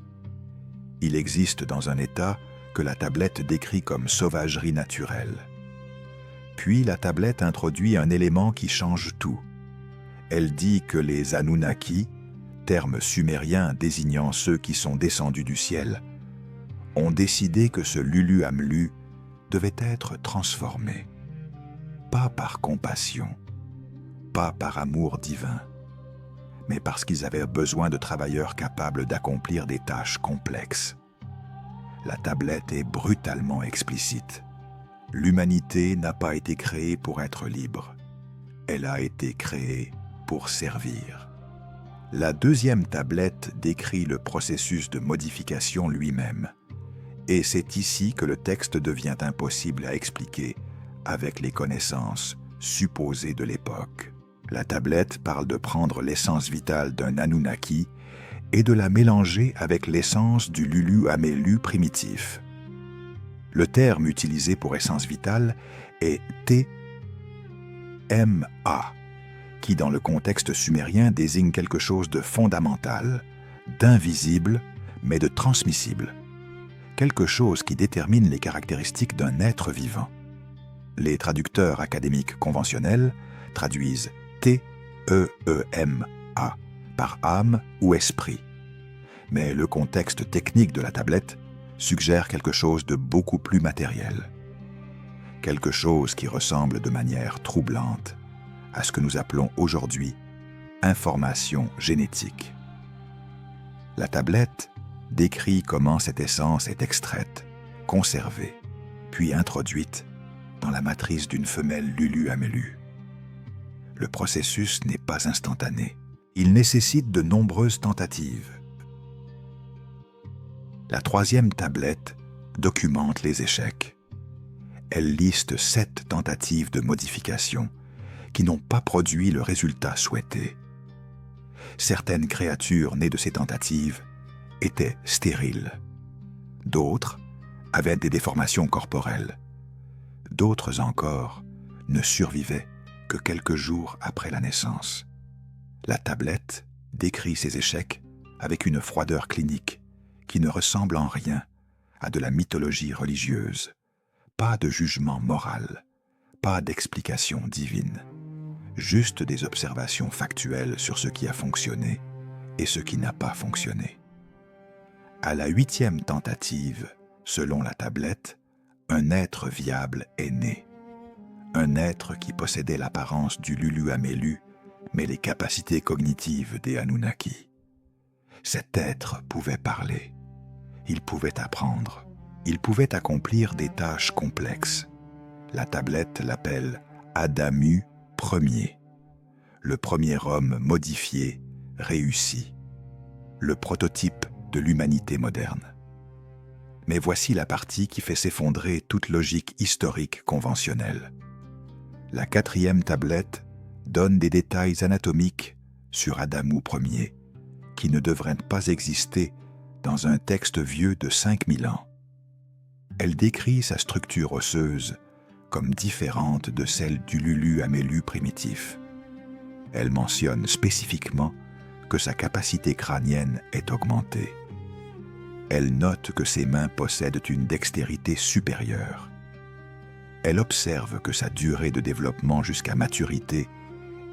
Il existe dans un état que la tablette décrit comme sauvagerie naturelle. Puis la tablette introduit un élément qui change tout. Elle dit que les Anunnaki, terme sumérien désignant ceux qui sont descendus du ciel, ont décidé que ce Lulu Amelu devait être transformé. Pas par compassion, pas par amour divin, mais parce qu'ils avaient besoin de travailleurs capables d'accomplir des tâches complexes. La tablette est brutalement explicite. L'humanité n'a pas été créée pour être libre. Elle a été créée pour servir. La deuxième tablette décrit le processus de modification lui-même. Et c'est ici que le texte devient impossible à expliquer avec les connaissances supposées de l'époque. La tablette parle de prendre l'essence vitale d'un Anunnaki et de la mélanger avec l'essence du Lulu Amelu primitif. Le terme utilisé pour essence vitale est TMA, qui dans le contexte sumérien désigne quelque chose de fondamental, d'invisible, mais de transmissible. Quelque chose qui détermine les caractéristiques d'un être vivant. Les traducteurs académiques conventionnels traduisent TEEMA par âme ou esprit. Mais le contexte technique de la tablette suggère quelque chose de beaucoup plus matériel. Quelque chose qui ressemble de manière troublante à ce que nous appelons aujourd'hui information génétique. La tablette décrit comment cette essence est extraite, conservée, puis introduite dans la matrice d'une femelle Lulu Amelu. Le processus n'est pas instantané. Il nécessite de nombreuses tentatives. La troisième tablette documente les échecs. Elle liste 7 tentatives de modification qui n'ont pas produit le résultat souhaité. Certaines créatures nées de ces tentatives étaient stériles. D'autres avaient des déformations corporelles. D'autres encore ne survivaient que quelques jours après la naissance. La tablette décrit ces échecs avec une froideur clinique qui ne ressemble en rien à de la mythologie religieuse. Pas de jugement moral, pas d'explication divine. Juste des observations factuelles sur ce qui a fonctionné et ce qui n'a pas fonctionné. À la 8e tentative, selon la tablette, un être viable est né. Un être qui possédait l'apparence du Lulu Amelu, mais les capacités cognitives des Anunnaki. Cet être pouvait parler. Il pouvait apprendre. Ils pouvaient accomplir des tâches complexes. La tablette l'appelle Adamu Ier, le premier homme modifié, réussi, le prototype de l'humanité moderne. Mais voici la partie qui fait s'effondrer toute logique historique conventionnelle. La 4e tablette donne des détails anatomiques sur Adamu Ier, qui ne devraient pas exister dans un texte vieux de 5000 ans. Elle décrit sa structure osseuse comme différente de celle du Lulu Amelu primitif. Elle mentionne spécifiquement que sa capacité crânienne est augmentée. Elle note que ses mains possèdent une dextérité supérieure. Elle observe que sa durée de développement jusqu'à maturité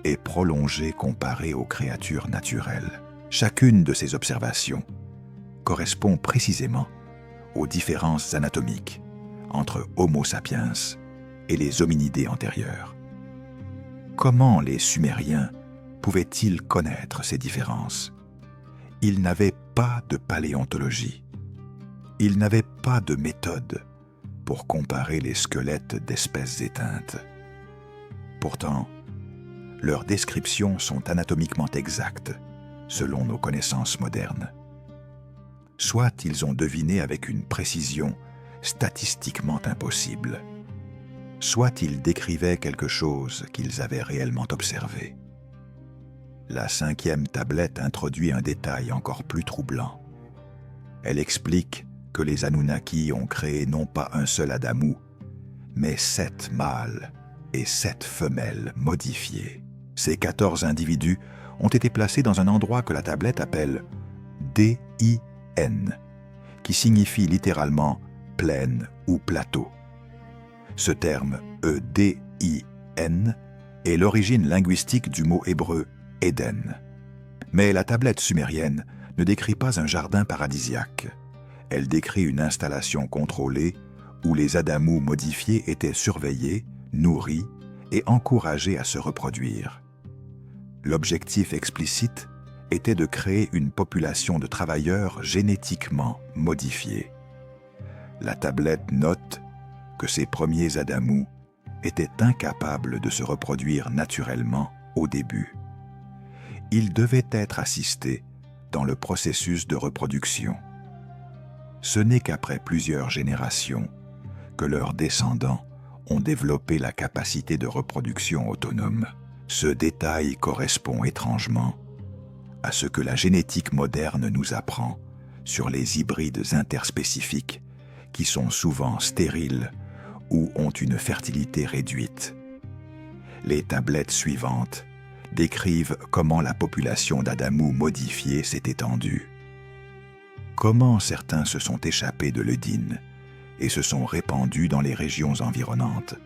est prolongée comparée aux créatures naturelles. Chacune de ces observations correspond précisément aux différences anatomiques entre Homo sapiens et les hominidés antérieurs. Comment les Sumériens pouvaient-ils connaître ces différences? Ils n'avaient pas de paléontologie. Ils n'avaient pas de méthode pour comparer les squelettes d'espèces éteintes. Pourtant, leurs descriptions sont anatomiquement exactes, selon nos connaissances modernes. Soit ils ont deviné avec une précision statistiquement impossible, soit ils décrivaient quelque chose qu'ils avaient réellement observé. La 5e tablette introduit un détail encore plus troublant. Elle explique que les Anunnaki ont créé non pas un seul Adamu, mais 7 mâles et 7 femelles modifiées. Ces 14 individus ont été placés dans un endroit que la tablette appelle D-I-N, qui signifie littéralement plaine ou plateau. Ce terme E-D-I-N est l'origine linguistique du mot hébreu Éden. Mais la tablette sumérienne ne décrit pas un jardin paradisiaque. Elle décrit une installation contrôlée où les Adamu modifiés étaient surveillés, nourris et encouragés à se reproduire. L'objectif explicite était de créer une population de travailleurs génétiquement modifiés. La tablette note que ces premiers Adamu étaient incapables de se reproduire naturellement au début. Ils devaient être assistés dans le processus de reproduction. Ce n'est qu'après plusieurs générations que leurs descendants ont développé la capacité de reproduction autonome. Ce détail correspond étrangement à ce que la génétique moderne nous apprend sur les hybrides interspécifiques qui sont souvent stériles ou ont une fertilité réduite. Les tablettes suivantes décrivent comment la population d'Adamu modifiés s'est étendue. Comment certains se sont échappés de l'Eudine et se sont répandus dans les régions environnantes.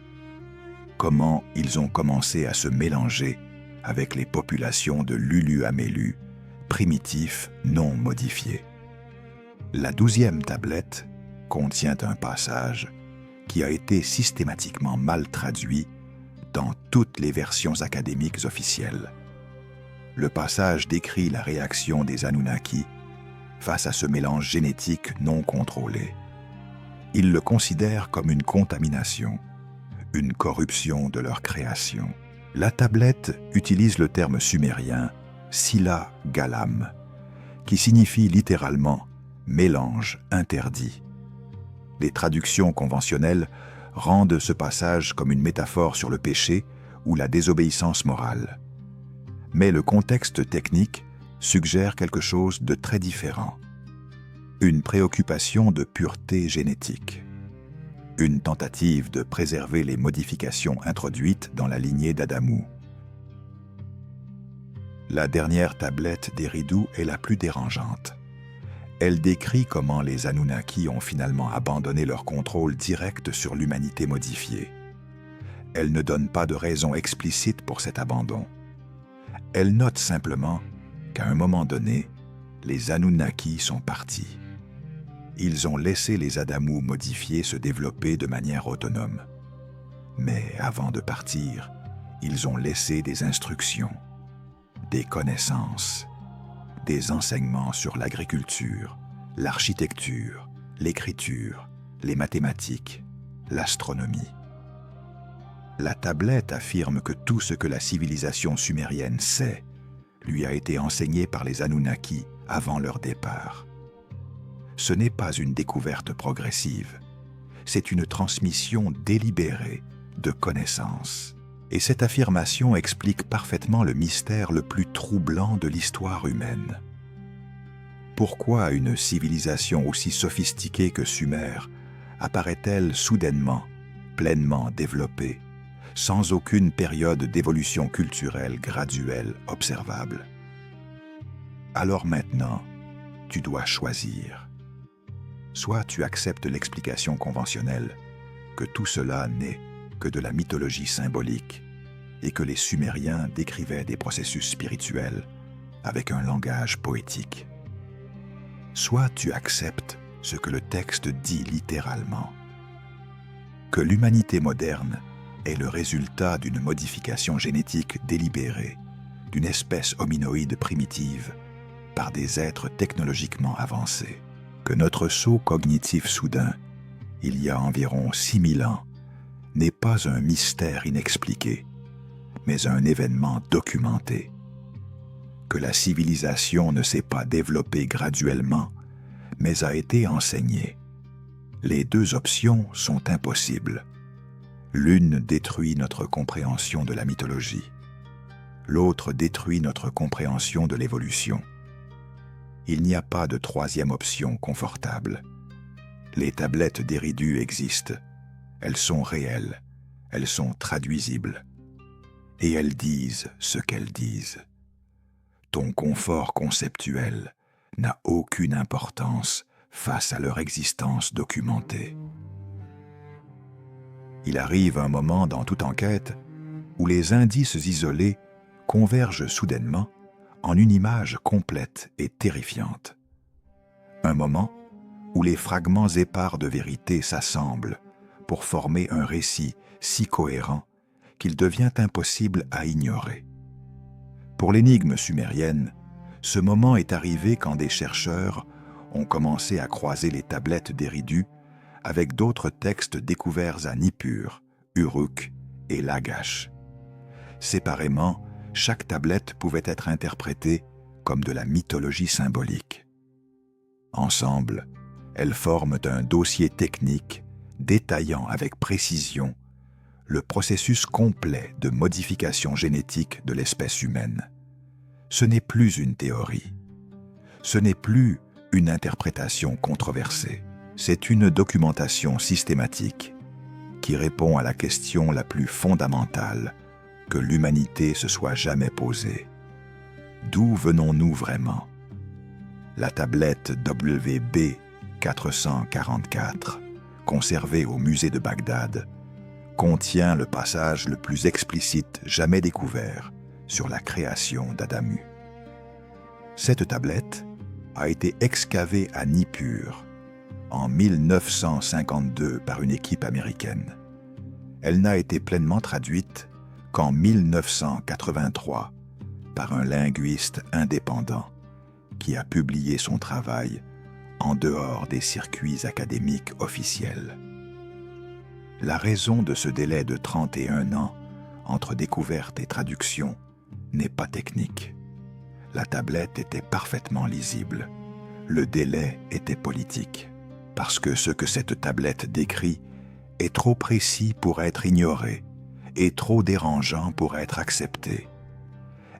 Comment ils ont commencé à se mélanger avec les populations de Lulu Amelu, primitifs non modifiés. La 12e tablette contient un passage qui a été systématiquement mal traduit dans toutes les versions académiques officielles. Le passage décrit la réaction des Anunnaki face à ce mélange génétique non contrôlé. Ils le considèrent comme une contamination, une corruption de leur création. La tablette utilise le terme sumérien « sila galam », qui signifie littéralement « mélange interdit ». Les traductions conventionnelles rendent ce passage comme une métaphore sur le péché ou la désobéissance morale. Mais le contexte technique suggère quelque chose de très différent. Une préoccupation de pureté génétique. Une tentative de préserver les modifications introduites dans la lignée d'Adamu. La dernière tablette d'Eridu est la plus dérangeante. Elle décrit comment les Anunnaki ont finalement abandonné leur contrôle direct sur l'humanité modifiée. Elle ne donne pas de raison explicite pour cet abandon. Elle note simplement qu'à un moment donné, les Anunnaki sont partis. Ils ont laissé les Adamu modifiés se développer de manière autonome. Mais avant de partir, ils ont laissé des instructions, des connaissances, des enseignements sur l'agriculture, l'architecture, l'écriture, les mathématiques, l'astronomie. La tablette affirme que tout ce que la civilisation sumérienne sait lui a été enseigné par les Anunnaki avant leur départ. Ce n'est pas une découverte progressive, c'est une transmission délibérée de connaissances. Et cette affirmation explique parfaitement le mystère le plus troublant de l'histoire humaine. Pourquoi une civilisation aussi sophistiquée que Sumer apparaît-elle soudainement, pleinement développée, sans aucune période d'évolution culturelle graduelle observable? Alors maintenant, tu dois choisir. Soit tu acceptes l'explication conventionnelle que tout cela n'est que de la mythologie symbolique et que les Sumériens décrivaient des processus spirituels avec un langage poétique. Soit tu acceptes ce que le texte dit littéralement, que l'humanité moderne est le résultat d'une modification génétique délibérée d'une espèce hominoïde primitive par des êtres technologiquement avancés, que notre saut cognitif soudain, il y a environ 6000 ans, n'est pas un mystère inexpliqué, mais un événement documenté, que la civilisation ne s'est pas développée graduellement, mais a été enseignée. Les deux options sont impossibles. L'une détruit notre compréhension de la mythologie, l'autre détruit notre compréhension de l'évolution. Il n'y a pas de troisième option confortable. Les tablettes d'Eridu existent. Elles sont réelles, elles sont traduisibles. Et elles disent ce qu'elles disent. Ton confort conceptuel n'a aucune importance face à leur existence documentée. Il arrive un moment dans toute enquête où les indices isolés convergent soudainement en une image complète et terrifiante. Un moment où les fragments épars de vérité s'assemblent pour former un récit si cohérent qu'il devient impossible à ignorer. Pour l'énigme sumérienne, ce moment est arrivé quand des chercheurs ont commencé à croiser les tablettes d'Eridu avec d'autres textes découverts à Nippur, Uruk et Lagash. Séparément, chaque tablette pouvait être interprétée comme de la mythologie symbolique. Ensemble, elles forment un dossier technique détaillant avec précision le processus complet de modification génétique de l'espèce humaine. Ce n'est plus une théorie. Ce n'est plus une interprétation controversée. C'est une documentation systématique qui répond à la question la plus fondamentale que l'humanité se soit jamais posée. D'où venons-nous vraiment? La tablette WB 444, conservée au musée de Bagdad, contient le passage le plus explicite jamais découvert sur la création d'Adamu. Cette tablette a été excavée à Nippur en 1952 par une équipe américaine. Elle n'a été pleinement traduite qu'en 1983 par un linguiste indépendant qui a publié son travail en dehors des circuits académiques officiels. La raison de ce délai de 31 ans entre découverte et traduction n'est pas technique. La tablette était parfaitement lisible. Le délai était politique, parce que ce que cette tablette décrit est trop précis pour être ignoré et trop dérangeant pour être accepté.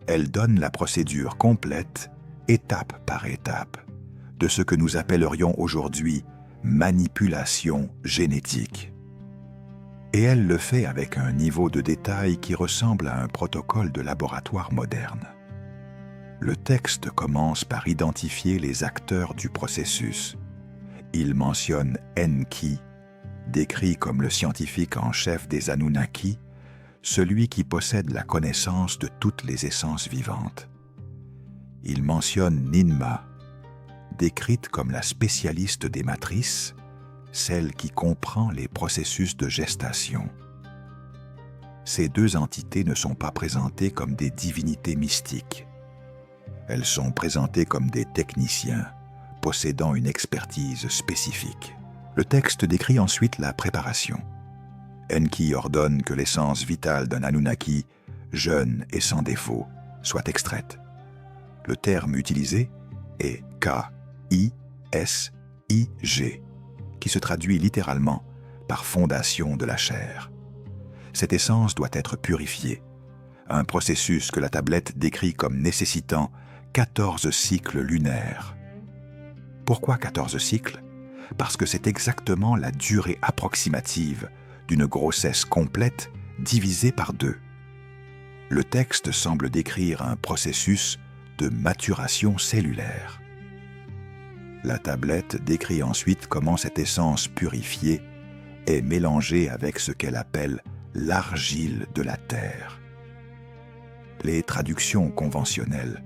Elle donne la procédure complète, étape par étape, de ce que nous appellerions aujourd'hui manipulation génétique. Et elle le fait avec un niveau de détail qui ressemble à un protocole de laboratoire moderne. Le texte commence par identifier les acteurs du processus. Il mentionne Enki, décrit comme le scientifique en chef des Anunnaki, celui qui possède la connaissance de toutes les essences vivantes. Il mentionne Ninma, décrite comme la spécialiste des matrices, celle qui comprend les processus de gestation. Ces deux entités ne sont pas présentées comme des divinités mystiques. Elles sont présentées comme des techniciens, possédant une expertise spécifique. Le texte décrit ensuite la préparation. Enki ordonne que l'essence vitale d'un Anunnaki, jeune et sans défaut, soit extraite. Le terme utilisé est K-I-S-I-G, qui se traduit littéralement par fondation de la chair. Cette essence doit être purifiée, un processus que la tablette décrit comme nécessitant 14 cycles lunaires. Pourquoi 14 cycles ? Parce que c'est exactement la durée approximative d'une grossesse complète divisée par 2. Le texte semble décrire un processus de maturation cellulaire. La tablette décrit ensuite comment cette essence purifiée est mélangée avec ce qu'elle appelle l'argile de la terre. Les traductions conventionnelles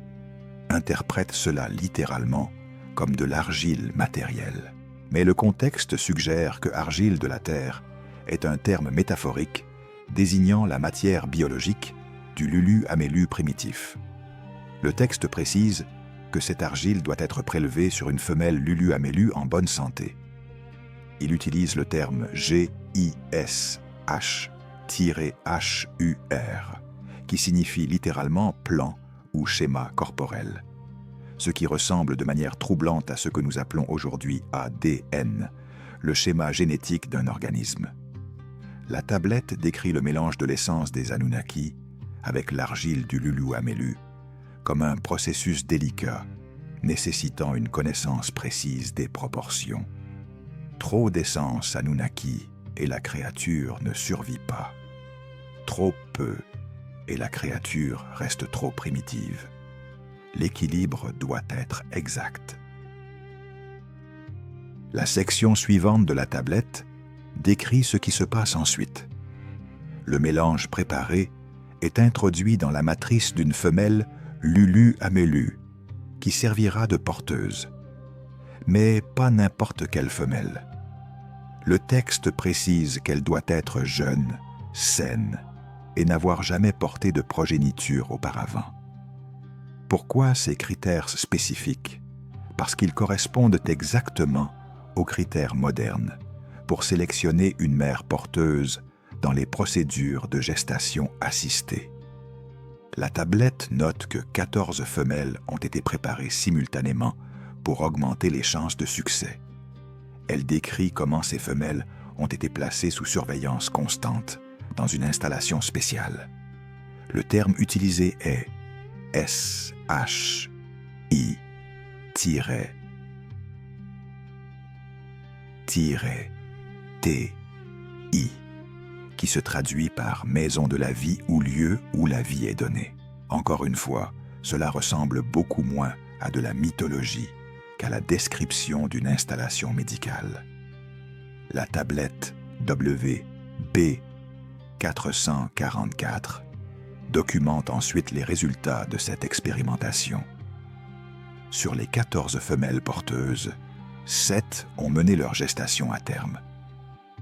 interprètent cela littéralement comme de l'argile matérielle. Mais le contexte suggère que argile de la terre est un terme métaphorique désignant la matière biologique du Lulu Amelu primitif. Le texte précise que cette argile doit être prélevée sur une femelle Lulu Amelu en bonne santé. Il utilise le terme GISH-HUR, qui signifie littéralement plan ou schéma corporel, ce qui ressemble de manière troublante à ce que nous appelons aujourd'hui ADN, le schéma génétique d'un organisme. La tablette décrit le mélange de l'essence des Anunnaki avec l'argile du Lulu Amelu comme un processus délicat nécessitant une connaissance précise des proportions. Trop d'essence Anunnaki et la créature ne survit pas. Trop peu et la créature reste trop primitive. L'équilibre doit être exact. La section suivante de la tablette décrit ce qui se passe ensuite. Le mélange préparé est introduit dans la matrice d'une femelle Lulu Amelu, qui servira de porteuse. Mais pas n'importe quelle femelle. Le texte précise qu'elle doit être jeune, saine, et n'avoir jamais porté de progéniture auparavant. Pourquoi ces critères spécifiques ? Parce qu'ils correspondent exactement aux critères modernes pour sélectionner une mère porteuse dans les procédures de gestation assistée. La tablette note que 14 femelles ont été préparées simultanément pour augmenter les chances de succès. Elle décrit comment ces femelles ont été placées sous surveillance constante dans une installation spéciale. Le terme utilisé est SHI-TI, qui se traduit par maison de la vie ou lieu où la vie est donnée. Encore une fois, cela ressemble beaucoup moins à de la mythologie qu'à la description d'une installation médicale. La tablette WB444 documente ensuite les résultats de cette expérimentation. Sur les 14 femelles porteuses, 7 ont mené leur gestation à terme.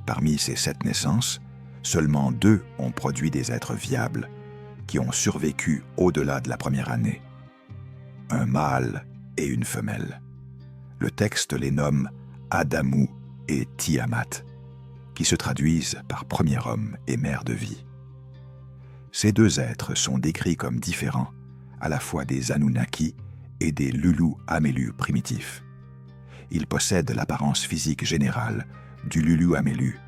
Parmi ces 7 naissances, seulement 2 ont produit des êtres viables qui ont survécu au-delà de la première année. Un mâle et une femelle. Le texte les nomme Adamu et Tiamat, qui se traduisent par premier homme et mère de vie. Ces 2 êtres sont décrits comme différents, à la fois des Anunnaki et des Lulu Amelu primitifs. Ils possèdent l'apparence physique générale du Lulu Amelu,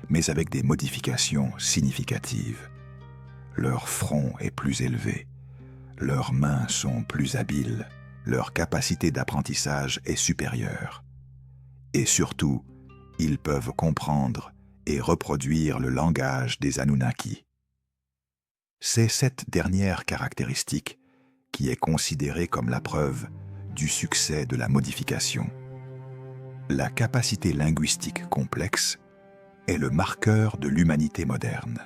mais avec des modifications significatives. Leur front est plus élevé, leurs mains sont plus habiles, leur capacité d'apprentissage est supérieure. Et surtout, ils peuvent comprendre et reproduire le langage des Anunnaki. C'est cette dernière caractéristique qui est considérée comme la preuve du succès de la modification. La capacité linguistique complexe est le marqueur de l'humanité moderne.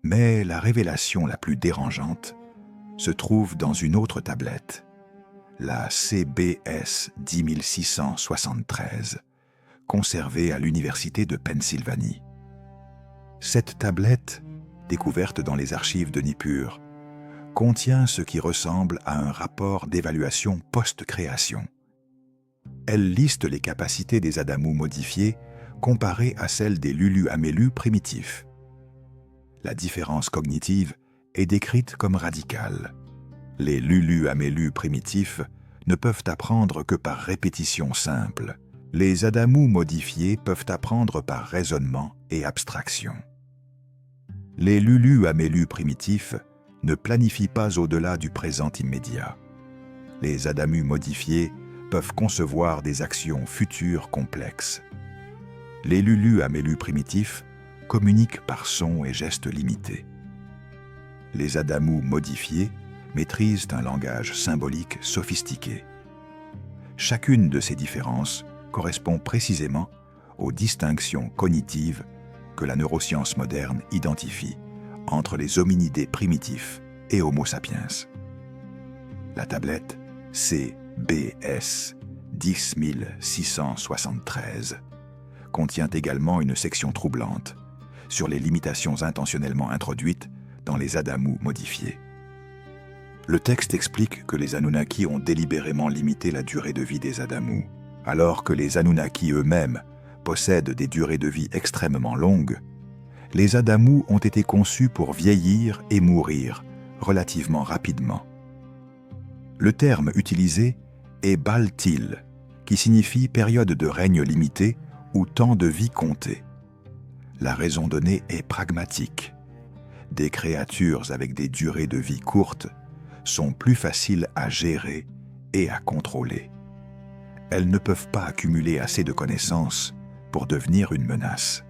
Mais la révélation la plus dérangeante se trouve dans une autre tablette, la CBS 10673, conservée à l'Université de Pennsylvanie. Cette tablette, découverte dans les archives de Nippur, contient ce qui ressemble à un rapport d'évaluation post-création. Elle liste les capacités des Adamu modifiés comparées à celles des Lulu-Amelu primitifs. La différence cognitive est décrite comme radicale. Les Lulu-Amelu primitifs ne peuvent apprendre que par répétition simple. Les Adamu modifiés peuvent apprendre par raisonnement et abstraction. Les Lulu-Amelu primitifs ne planifient pas au-delà du présent immédiat. Les Adamu modifiés peuvent concevoir des actions futures complexes. Les Lulu-Amelu primitifs communiquent par sons et gestes limités. Les Adamu modifiés maîtrisent un langage symbolique sophistiqué. Chacune de ces différences correspond précisément aux distinctions cognitives que la neuroscience moderne identifie entre les hominidés primitifs et Homo sapiens. La tablette CBS 10673 contient également une section troublante sur les limitations intentionnellement introduites dans les Adamu modifiés. Le texte explique que les Anunnaki ont délibérément limité la durée de vie des Adamu, alors que les Anunnaki eux-mêmes possèdent des durées de vie extrêmement longues. Les Adamu ont été conçus pour vieillir et mourir relativement rapidement. Le terme utilisé est Baltil, qui signifie période de règne limitée ou temps de vie compté. La raison donnée est pragmatique. Des créatures avec des durées de vie courtes sont plus faciles à gérer et à contrôler. Elles ne peuvent pas accumuler assez de connaissances pour devenir une menace.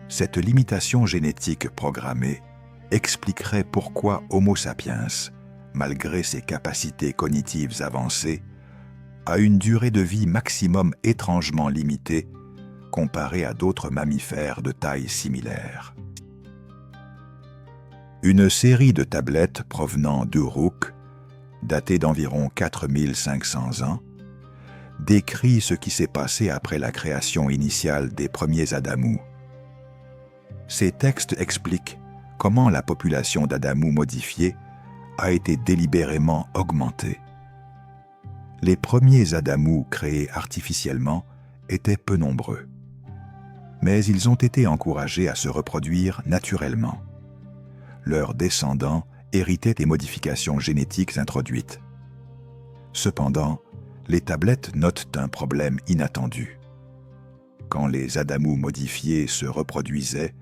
Cette limitation génétique programmée expliquerait pourquoi Homo sapiens, malgré ses capacités cognitives avancées, a une durée de vie maximum étrangement limitée comparée à d'autres mammifères de taille similaire. Une série de tablettes provenant d'Uruk, datées d'environ 4500 ans, décrit ce qui s'est passé après la création initiale des premiers Adamu. Ces textes expliquent comment la population d'Adamu modifiés a été délibérément augmentée. Les premiers Adamu créés artificiellement étaient peu nombreux, mais ils ont été encouragés à se reproduire naturellement. Leurs descendants héritaient des modifications génétiques introduites. Cependant, les tablettes notent un problème inattendu. Quand les Adamu modifiés se reproduisaient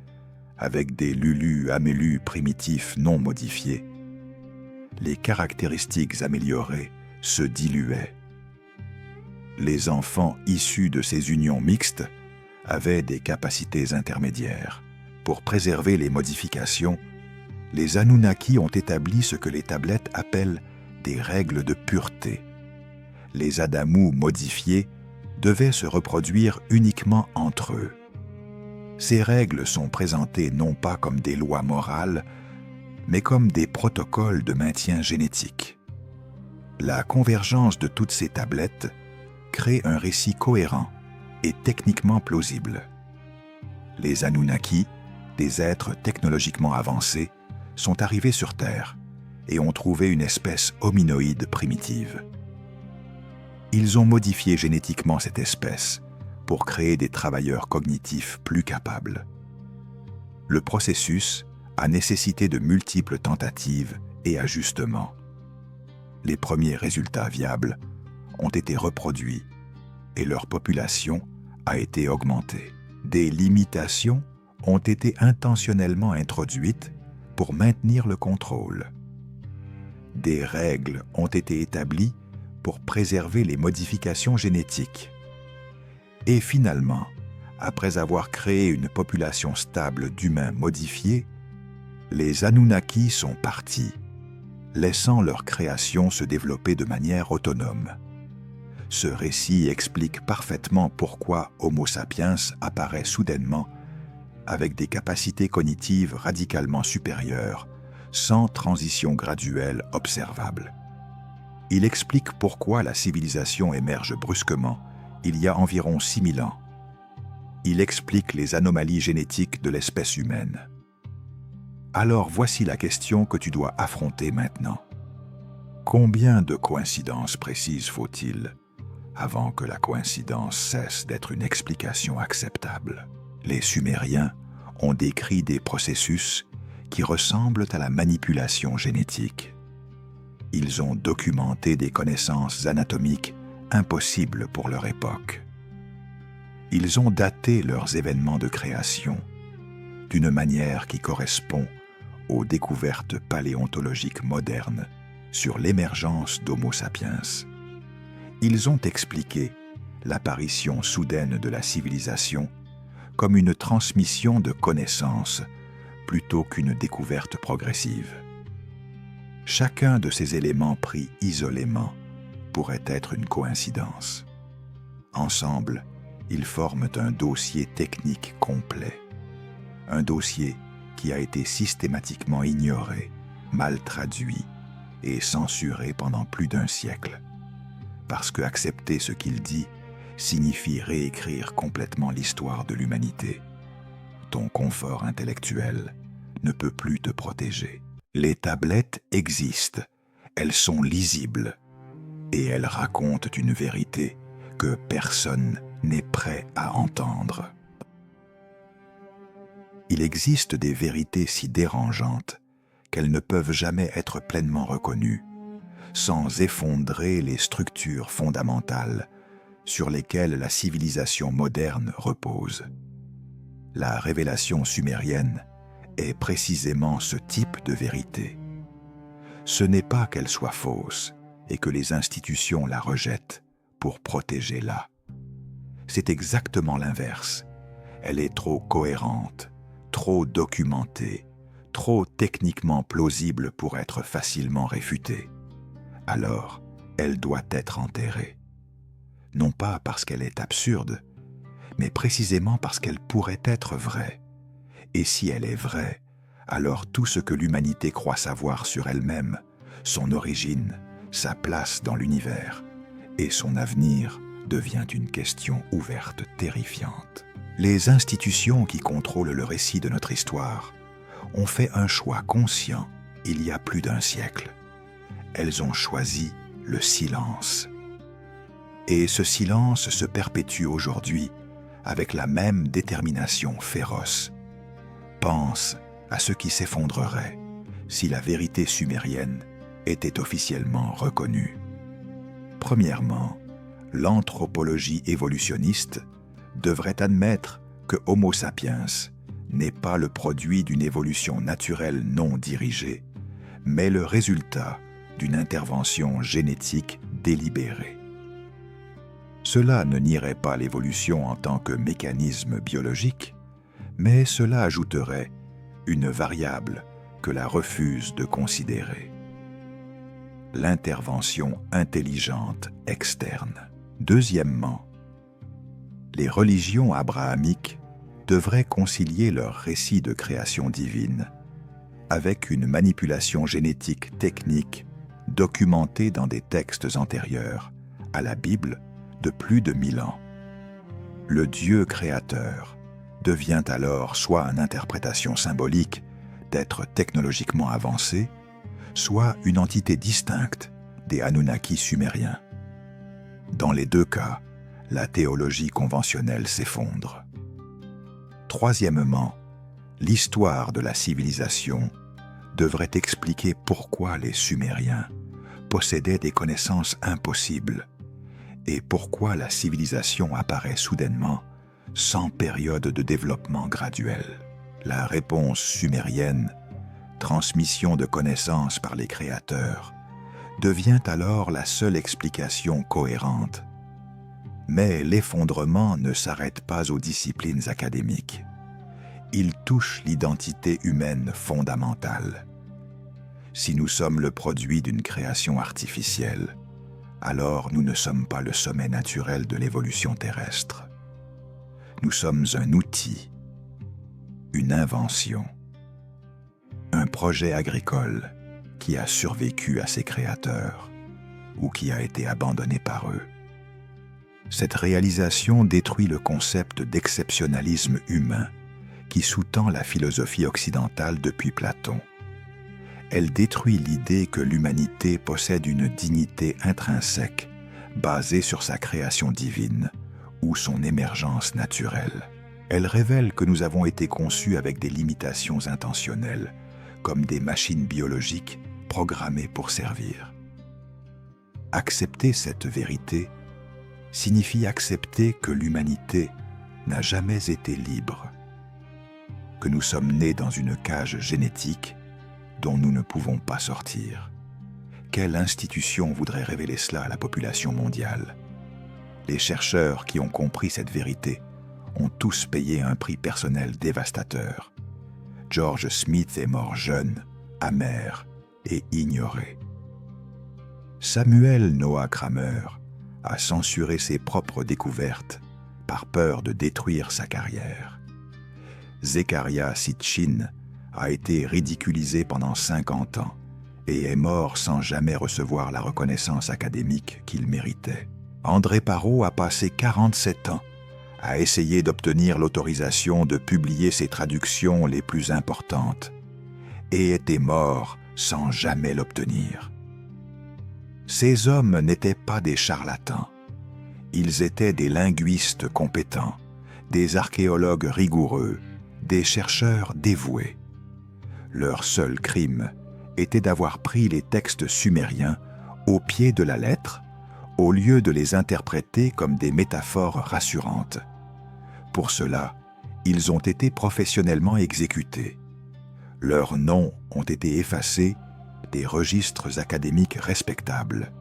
avec des Lulu-Amelu primitifs non modifiés, les caractéristiques améliorées se diluaient. Les enfants issus de ces unions mixtes avaient des capacités intermédiaires. Pour préserver les modifications, les Anunnaki ont établi ce que les tablettes appellent des règles de pureté. Les Adamu modifiés devaient se reproduire uniquement entre eux. Ces règles sont présentées non pas comme des lois morales, mais comme des protocoles de maintien génétique. La convergence de toutes ces tablettes crée un récit cohérent et techniquement plausible. Les Anunnaki, des êtres technologiquement avancés, sont arrivés sur Terre et ont trouvé une espèce hominoïde primitive. Ils ont modifié génétiquement cette espèce pour créer des travailleurs cognitifs plus capables. Le processus a nécessité de multiples tentatives et ajustements. Les premiers résultats viables ont été reproduits et leur population a été augmentée. Des limitations ont été intentionnellement introduites pour maintenir le contrôle. Des règles ont été établies pour préserver les modifications génétiques. Et finalement, après avoir créé une population stable d'humains modifiés, les Anunnaki sont partis, laissant leur création se développer de manière autonome. Ce récit explique parfaitement pourquoi Homo sapiens apparaît soudainement avec des capacités cognitives radicalement supérieures, sans transition graduelle observable. Il explique pourquoi la civilisation émerge brusquement, il y a environ 6000 ans. Il explique les anomalies génétiques de l'espèce humaine. Alors voici la question que tu dois affronter maintenant. Combien de coïncidences précises faut-il avant que la coïncidence cesse d'être une explication acceptable. Les Sumériens ont décrit des processus qui ressemblent à la manipulation génétique. Ils ont documenté des connaissances anatomiques impossibles pour leur époque. Ils ont daté leurs événements de création d'une manière qui correspond aux découvertes paléontologiques modernes sur l'émergence d'Homo sapiens. Ils ont expliqué l'apparition soudaine de la civilisation comme une transmission de connaissances plutôt qu'une découverte progressive. Chacun de ces éléments pris isolément pourrait être une coïncidence. Ensemble, ils forment un dossier technique complet. Un dossier qui a été systématiquement ignoré, mal traduit et censuré pendant plus d'un siècle. Parce que accepter ce qu'il dit signifie réécrire complètement l'histoire de l'humanité. Ton confort intellectuel ne peut plus te protéger. Les tablettes existent, elles sont lisibles, et elles racontent une vérité que personne n'est prêt à entendre. Il existe des vérités si dérangeantes qu'elles ne peuvent jamais être pleinement reconnues, sans effondrer les structures fondamentales sur lesquelles la civilisation moderne repose. La révélation sumérienne est précisément ce type de vérité. Ce n'est pas qu'elle soit fausse et que les institutions la rejettent pour protéger-la. C'est exactement l'inverse. Elle est trop cohérente, trop documentée, trop techniquement plausible pour être facilement réfutée. Alors, elle doit être enterrée. Non pas parce qu'elle est absurde, mais précisément parce qu'elle pourrait être vraie. Et si elle est vraie, alors tout ce que l'humanité croit savoir sur elle-même, son origine, sa place dans l'univers et son avenir devient une question ouverte terrifiante. Les institutions qui contrôlent le récit de notre histoire ont fait un choix conscient il y a plus d'un siècle. Elles ont choisi le silence. Et ce silence se perpétue aujourd'hui avec la même détermination féroce. Pense à ce qui s'effondrerait si la vérité sumérienne était officiellement reconnue. Premièrement, l'anthropologie évolutionniste devrait admettre que Homo sapiens n'est pas le produit d'une évolution naturelle non dirigée, mais le résultat d'une intervention génétique délibérée. Cela ne nierait pas l'évolution en tant que mécanisme biologique, mais cela ajouterait une variable que la refuse de considérer: l'intervention intelligente externe. Deuxièmement, les religions abrahamiques devraient concilier leur récit de création divine avec une manipulation génétique technique documentée dans des textes antérieurs à la Bible de plus de 1000 ans. Le Dieu créateur devient alors soit une interprétation symbolique d'êtres technologiquement avancés, soit une entité distincte des Anunnaki sumériens. Dans les deux cas, la théologie conventionnelle s'effondre. Troisièmement, l'histoire de la civilisation devrait expliquer pourquoi les Sumériens possédaient des connaissances impossibles et pourquoi la civilisation apparaît soudainement sans période de développement graduel. La réponse sumérienne, transmission de connaissances par les créateurs, devient alors la seule explication cohérente. Mais l'effondrement ne s'arrête pas aux disciplines académiques. Il touche l'identité humaine fondamentale. Si nous sommes le produit d'une création artificielle, alors nous ne sommes pas le sommet naturel de l'évolution terrestre. Nous sommes un outil, une invention, un projet agricole qui a survécu à ses créateurs ou qui a été abandonné par eux. Cette réalisation détruit le concept d'exceptionnalisme humain qui sous-tend la philosophie occidentale depuis Platon. Elle détruit l'idée que l'humanité possède une dignité intrinsèque basée sur sa création divine ou son émergence naturelle. Elle révèle que nous avons été conçus avec des limitations intentionnelles, comme des machines biologiques programmées pour servir. Accepter cette vérité signifie accepter que l'humanité n'a jamais été libre, que nous sommes nés dans une cage génétique dont nous ne pouvons pas sortir. Quelle institution voudrait révéler cela à la population mondiale? Les chercheurs qui ont compris cette vérité ont tous payé un prix personnel dévastateur. George Smith est mort jeune, amer et ignoré. Samuel Noah Kramer a censuré ses propres découvertes par peur de détruire sa carrière. Zecharia Sitchin a été ridiculisé pendant 50 ans et est mort sans jamais recevoir la reconnaissance académique qu'il méritait. André Parrot a passé 47 ans à essayer d'obtenir l'autorisation de publier ses traductions les plus importantes et était mort sans jamais l'obtenir. Ces hommes n'étaient pas des charlatans. Ils étaient des linguistes compétents, des archéologues rigoureux, des chercheurs dévoués. Leur seul crime était d'avoir pris les textes sumériens au pied de la lettre au lieu de les interpréter comme des métaphores rassurantes. Pour cela, ils ont été professionnellement exécutés. Leurs noms ont été effacés des registres académiques respectables.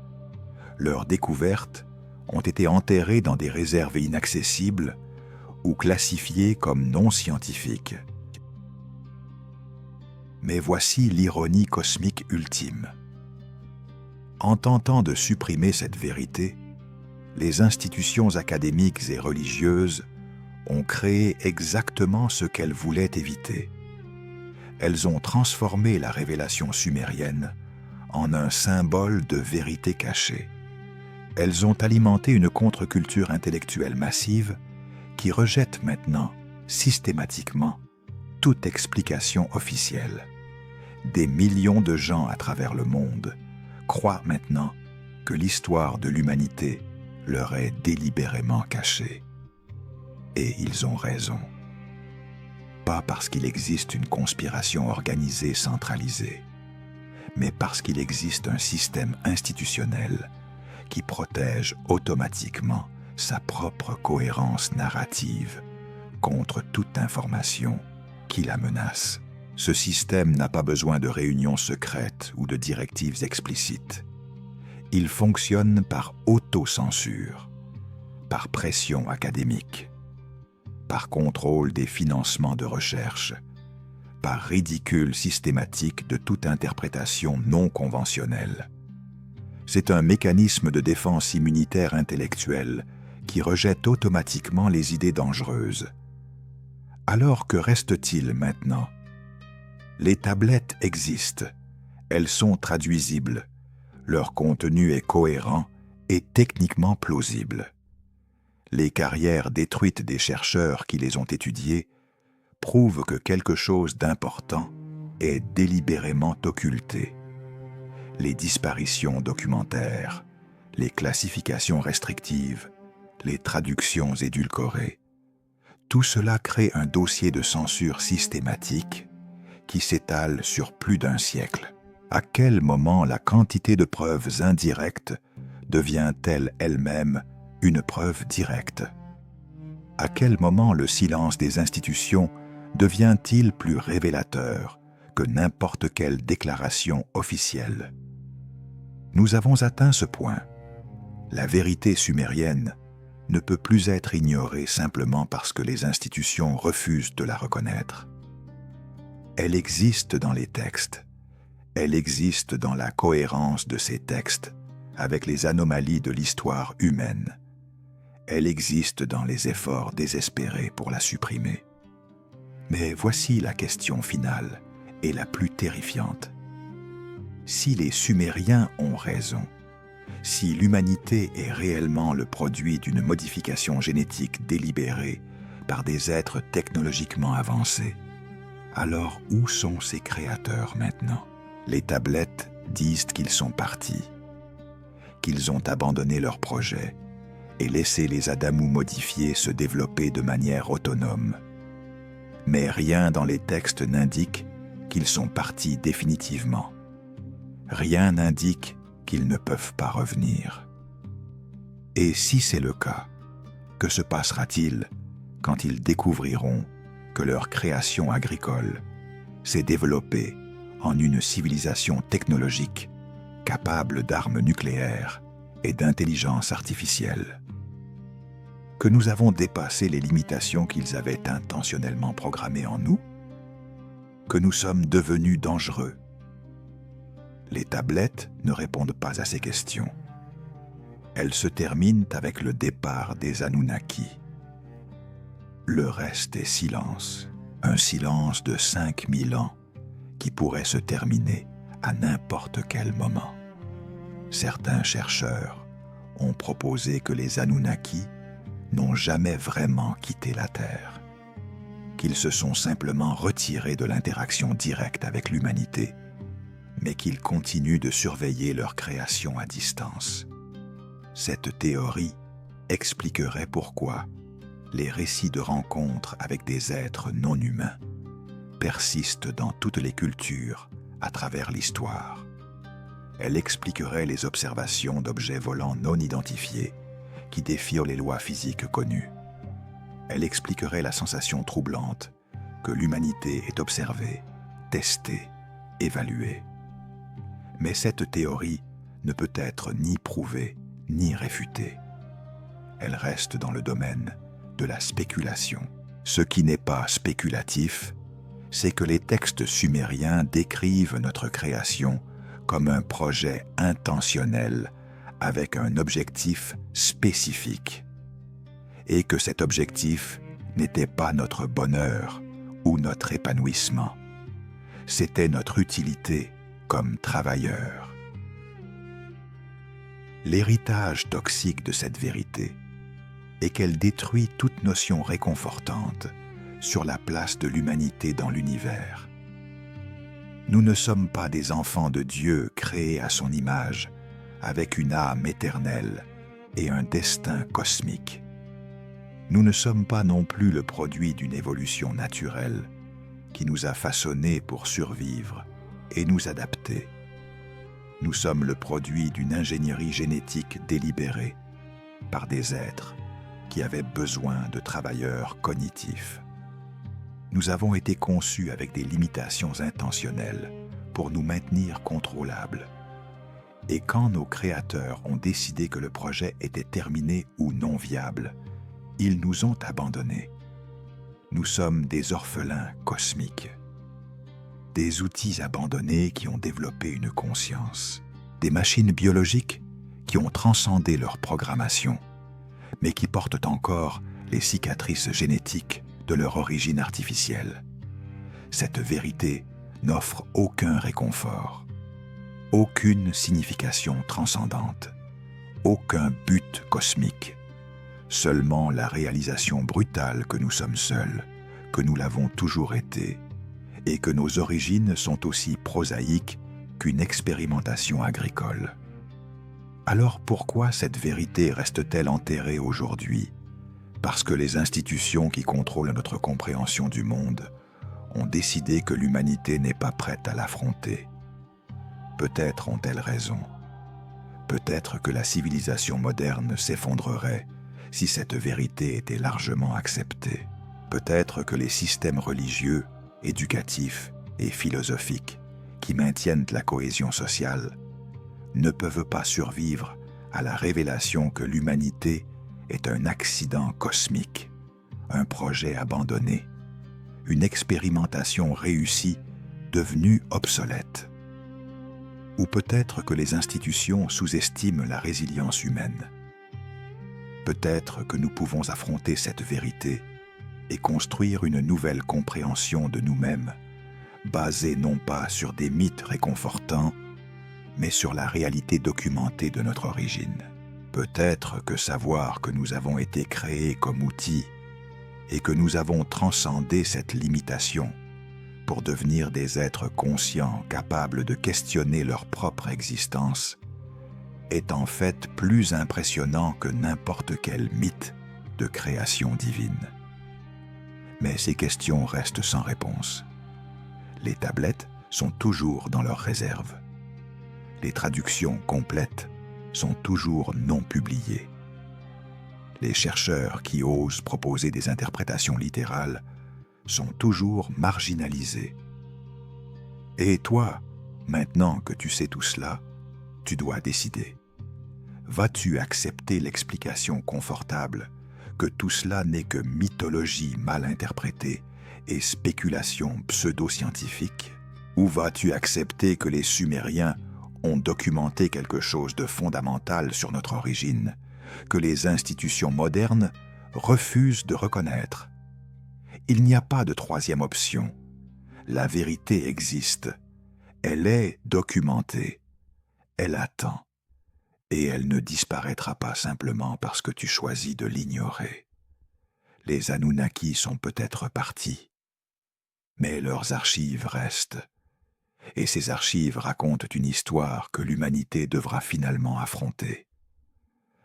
Leurs découvertes ont été enterrées dans des réserves inaccessibles ou classifiées comme non scientifiques. Mais voici l'ironie cosmique ultime. En tentant de supprimer cette vérité, les institutions académiques et religieuses ont créé exactement ce qu'elles voulaient éviter. Elles ont transformé la révélation sumérienne en un symbole de vérité cachée. Elles ont alimenté une contre-culture intellectuelle massive qui rejette maintenant, systématiquement, toute explication officielle. Des millions de gens à travers le monde croient maintenant que l'histoire de l'humanité leur est délibérément cachée. Et ils ont raison. Pas parce qu'il existe une conspiration organisée centralisée, mais parce qu'il existe un système institutionnel qui protège automatiquement sa propre cohérence narrative contre toute information qui la menace. Ce système n'a pas besoin de réunions secrètes ou de directives explicites. Il fonctionne par autocensure, par pression académique, par contrôle des financements de recherche, par ridicule systématique de toute interprétation non conventionnelle. C'est un mécanisme de défense immunitaire intellectuelle qui rejette automatiquement les idées dangereuses. Alors que reste-t-il maintenant? Les tablettes existent, elles sont traduisibles, leur contenu est cohérent et techniquement plausible. Les carrières détruites des chercheurs qui les ont étudiées prouvent que quelque chose d'important est délibérément occulté. Les disparitions documentaires, les classifications restrictives, les traductions édulcorées, tout cela crée un dossier de censure systématique qui s'étale sur plus d'un siècle. À quel moment la quantité de preuves indirectes devient-elle elle-même une preuve directe? À quel moment le silence des institutions devient-il plus révélateur que n'importe quelle déclaration officielle? Nous avons atteint ce point. La vérité sumérienne ne peut plus être ignorée simplement parce que les institutions refusent de la reconnaître. Elle existe dans les textes. Elle existe dans la cohérence de ces textes avec les anomalies de l'histoire humaine. Elle existe dans les efforts désespérés pour la supprimer. Mais voici la question finale et la plus terrifiante. Si les Sumériens ont raison, si l'humanité est réellement le produit d'une modification génétique délibérée par des êtres technologiquement avancés, alors où sont ses créateurs maintenant? Les tablettes disent qu'ils sont partis qu'ils ont abandonné leur projet et laissé les Adamu modifiés se développer de manière autonome. Mais rien dans les textes n'indique qu'ils sont partis définitivement. Rien n'indique qu'ils ne peuvent pas revenir. Et si c'est le cas, que se passera-t-il quand ils découvriront que leur création agricole s'est développée en une civilisation technologique capable d'armes nucléaires et d'intelligence artificielle? Que nous avons dépassé les limitations qu'ils avaient intentionnellement programmées en nous? Que nous sommes devenus dangereux? Les tablettes ne répondent pas à ces questions. Elles se terminent avec le départ des Anunnaki. Le reste est silence, un silence de 5000 ans qui pourrait se terminer à n'importe quel moment. Certains chercheurs ont proposé que les Anunnaki n'ont jamais vraiment quitté la Terre, qu'ils se sont simplement retirés de l'interaction directe avec l'humanité, mais qu'ils continuent de surveiller leur création à distance. Cette théorie expliquerait pourquoi les récits de rencontres avec des êtres non humains persistent dans toutes les cultures à travers l'histoire. Elle expliquerait les observations d'objets volants non identifiés qui défient les lois physiques connues. Elle expliquerait la sensation troublante que l'humanité est observée, testée, évaluée. Mais cette théorie ne peut être ni prouvée ni réfutée. Elle reste dans le domaine de la spéculation. Ce qui n'est pas spéculatif, c'est que les textes sumériens décrivent notre création comme un projet intentionnel avec un objectif spécifique, et que cet objectif n'était pas notre bonheur ou notre épanouissement, c'était notre utilité comme travailleurs. L'héritage toxique de cette vérité est qu'elle détruit toute notion réconfortante sur la place de l'humanité dans l'univers. Nous ne sommes pas des enfants de Dieu créés à son image, avec une âme éternelle et un destin cosmique. Nous ne sommes pas non plus le produit d'une évolution naturelle qui nous a façonnés pour survivre et nous adapter. Nous sommes le produit d'une ingénierie génétique délibérée par des êtres qui avaient besoin de travailleurs cognitifs. Nous avons été conçus avec des limitations intentionnelles pour nous maintenir contrôlables. Et quand nos créateurs ont décidé que le projet était terminé ou non viable, ils nous ont abandonnés. Nous sommes des orphelins cosmiques. Des outils abandonnés qui ont développé une conscience. Des machines biologiques qui ont transcendé leur programmation, mais qui portent encore les cicatrices génétiques de leur origine artificielle. Cette vérité n'offre aucun réconfort, aucune signification transcendante, aucun but cosmique, seulement la réalisation brutale que nous sommes seuls, que nous l'avons toujours été, et que nos origines sont aussi prosaïques qu'une expérimentation agricole. Alors pourquoi cette vérité reste-t-elle enterrée aujourd'hui? Parce que les institutions qui contrôlent notre compréhension du monde ont décidé que l'humanité n'est pas prête à l'affronter. Peut-être ont-elles raison. Peut-être que la civilisation moderne s'effondrerait si cette vérité était largement acceptée. Peut-être que les systèmes religieux, éducatifs et philosophiques qui maintiennent la cohésion sociale ne peuvent pas survivre à la révélation que l'humanité est un accident cosmique, un projet abandonné, une expérimentation réussie devenue obsolète. Ou peut-être que les institutions sous-estiment la résilience humaine. Peut-être que nous pouvons affronter cette vérité et construire une nouvelle compréhension de nous-mêmes, basée non pas sur des mythes réconfortants, mais sur la réalité documentée de notre origine. Peut-être que savoir que nous avons été créés comme outils et que nous avons transcendé cette limitation pour devenir des êtres conscients capables de questionner leur propre existence est en fait plus impressionnant que n'importe quel mythe de création divine. Mais ces questions restent sans réponse. Les tablettes sont toujours dans leur réserve. Les traductions complètes sont toujours non publiées. Les chercheurs qui osent proposer des interprétations littérales sont toujours marginalisés. Et toi, maintenant que tu sais tout cela, tu dois décider. Vas-tu accepter l'explication confortable que tout cela n'est que mythologie mal interprétée et spéculation pseudo-scientifique? Ou vas-tu accepter que les Sumériens ont documenté quelque chose de fondamental sur notre origine, que les institutions modernes refusent de reconnaître? Il n'y a pas de troisième option. La vérité existe. Elle est documentée. Elle attend. Et elle ne disparaîtra pas simplement parce que tu choisis de l'ignorer. Les Anunnaki sont peut-être partis, mais leurs archives restent. Et ces archives racontent une histoire que l'humanité devra finalement affronter.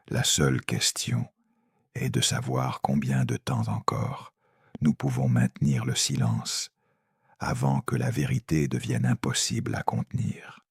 La seule question est de savoir combien de temps encore nous pouvons maintenir le silence avant que la vérité devienne impossible à contenir.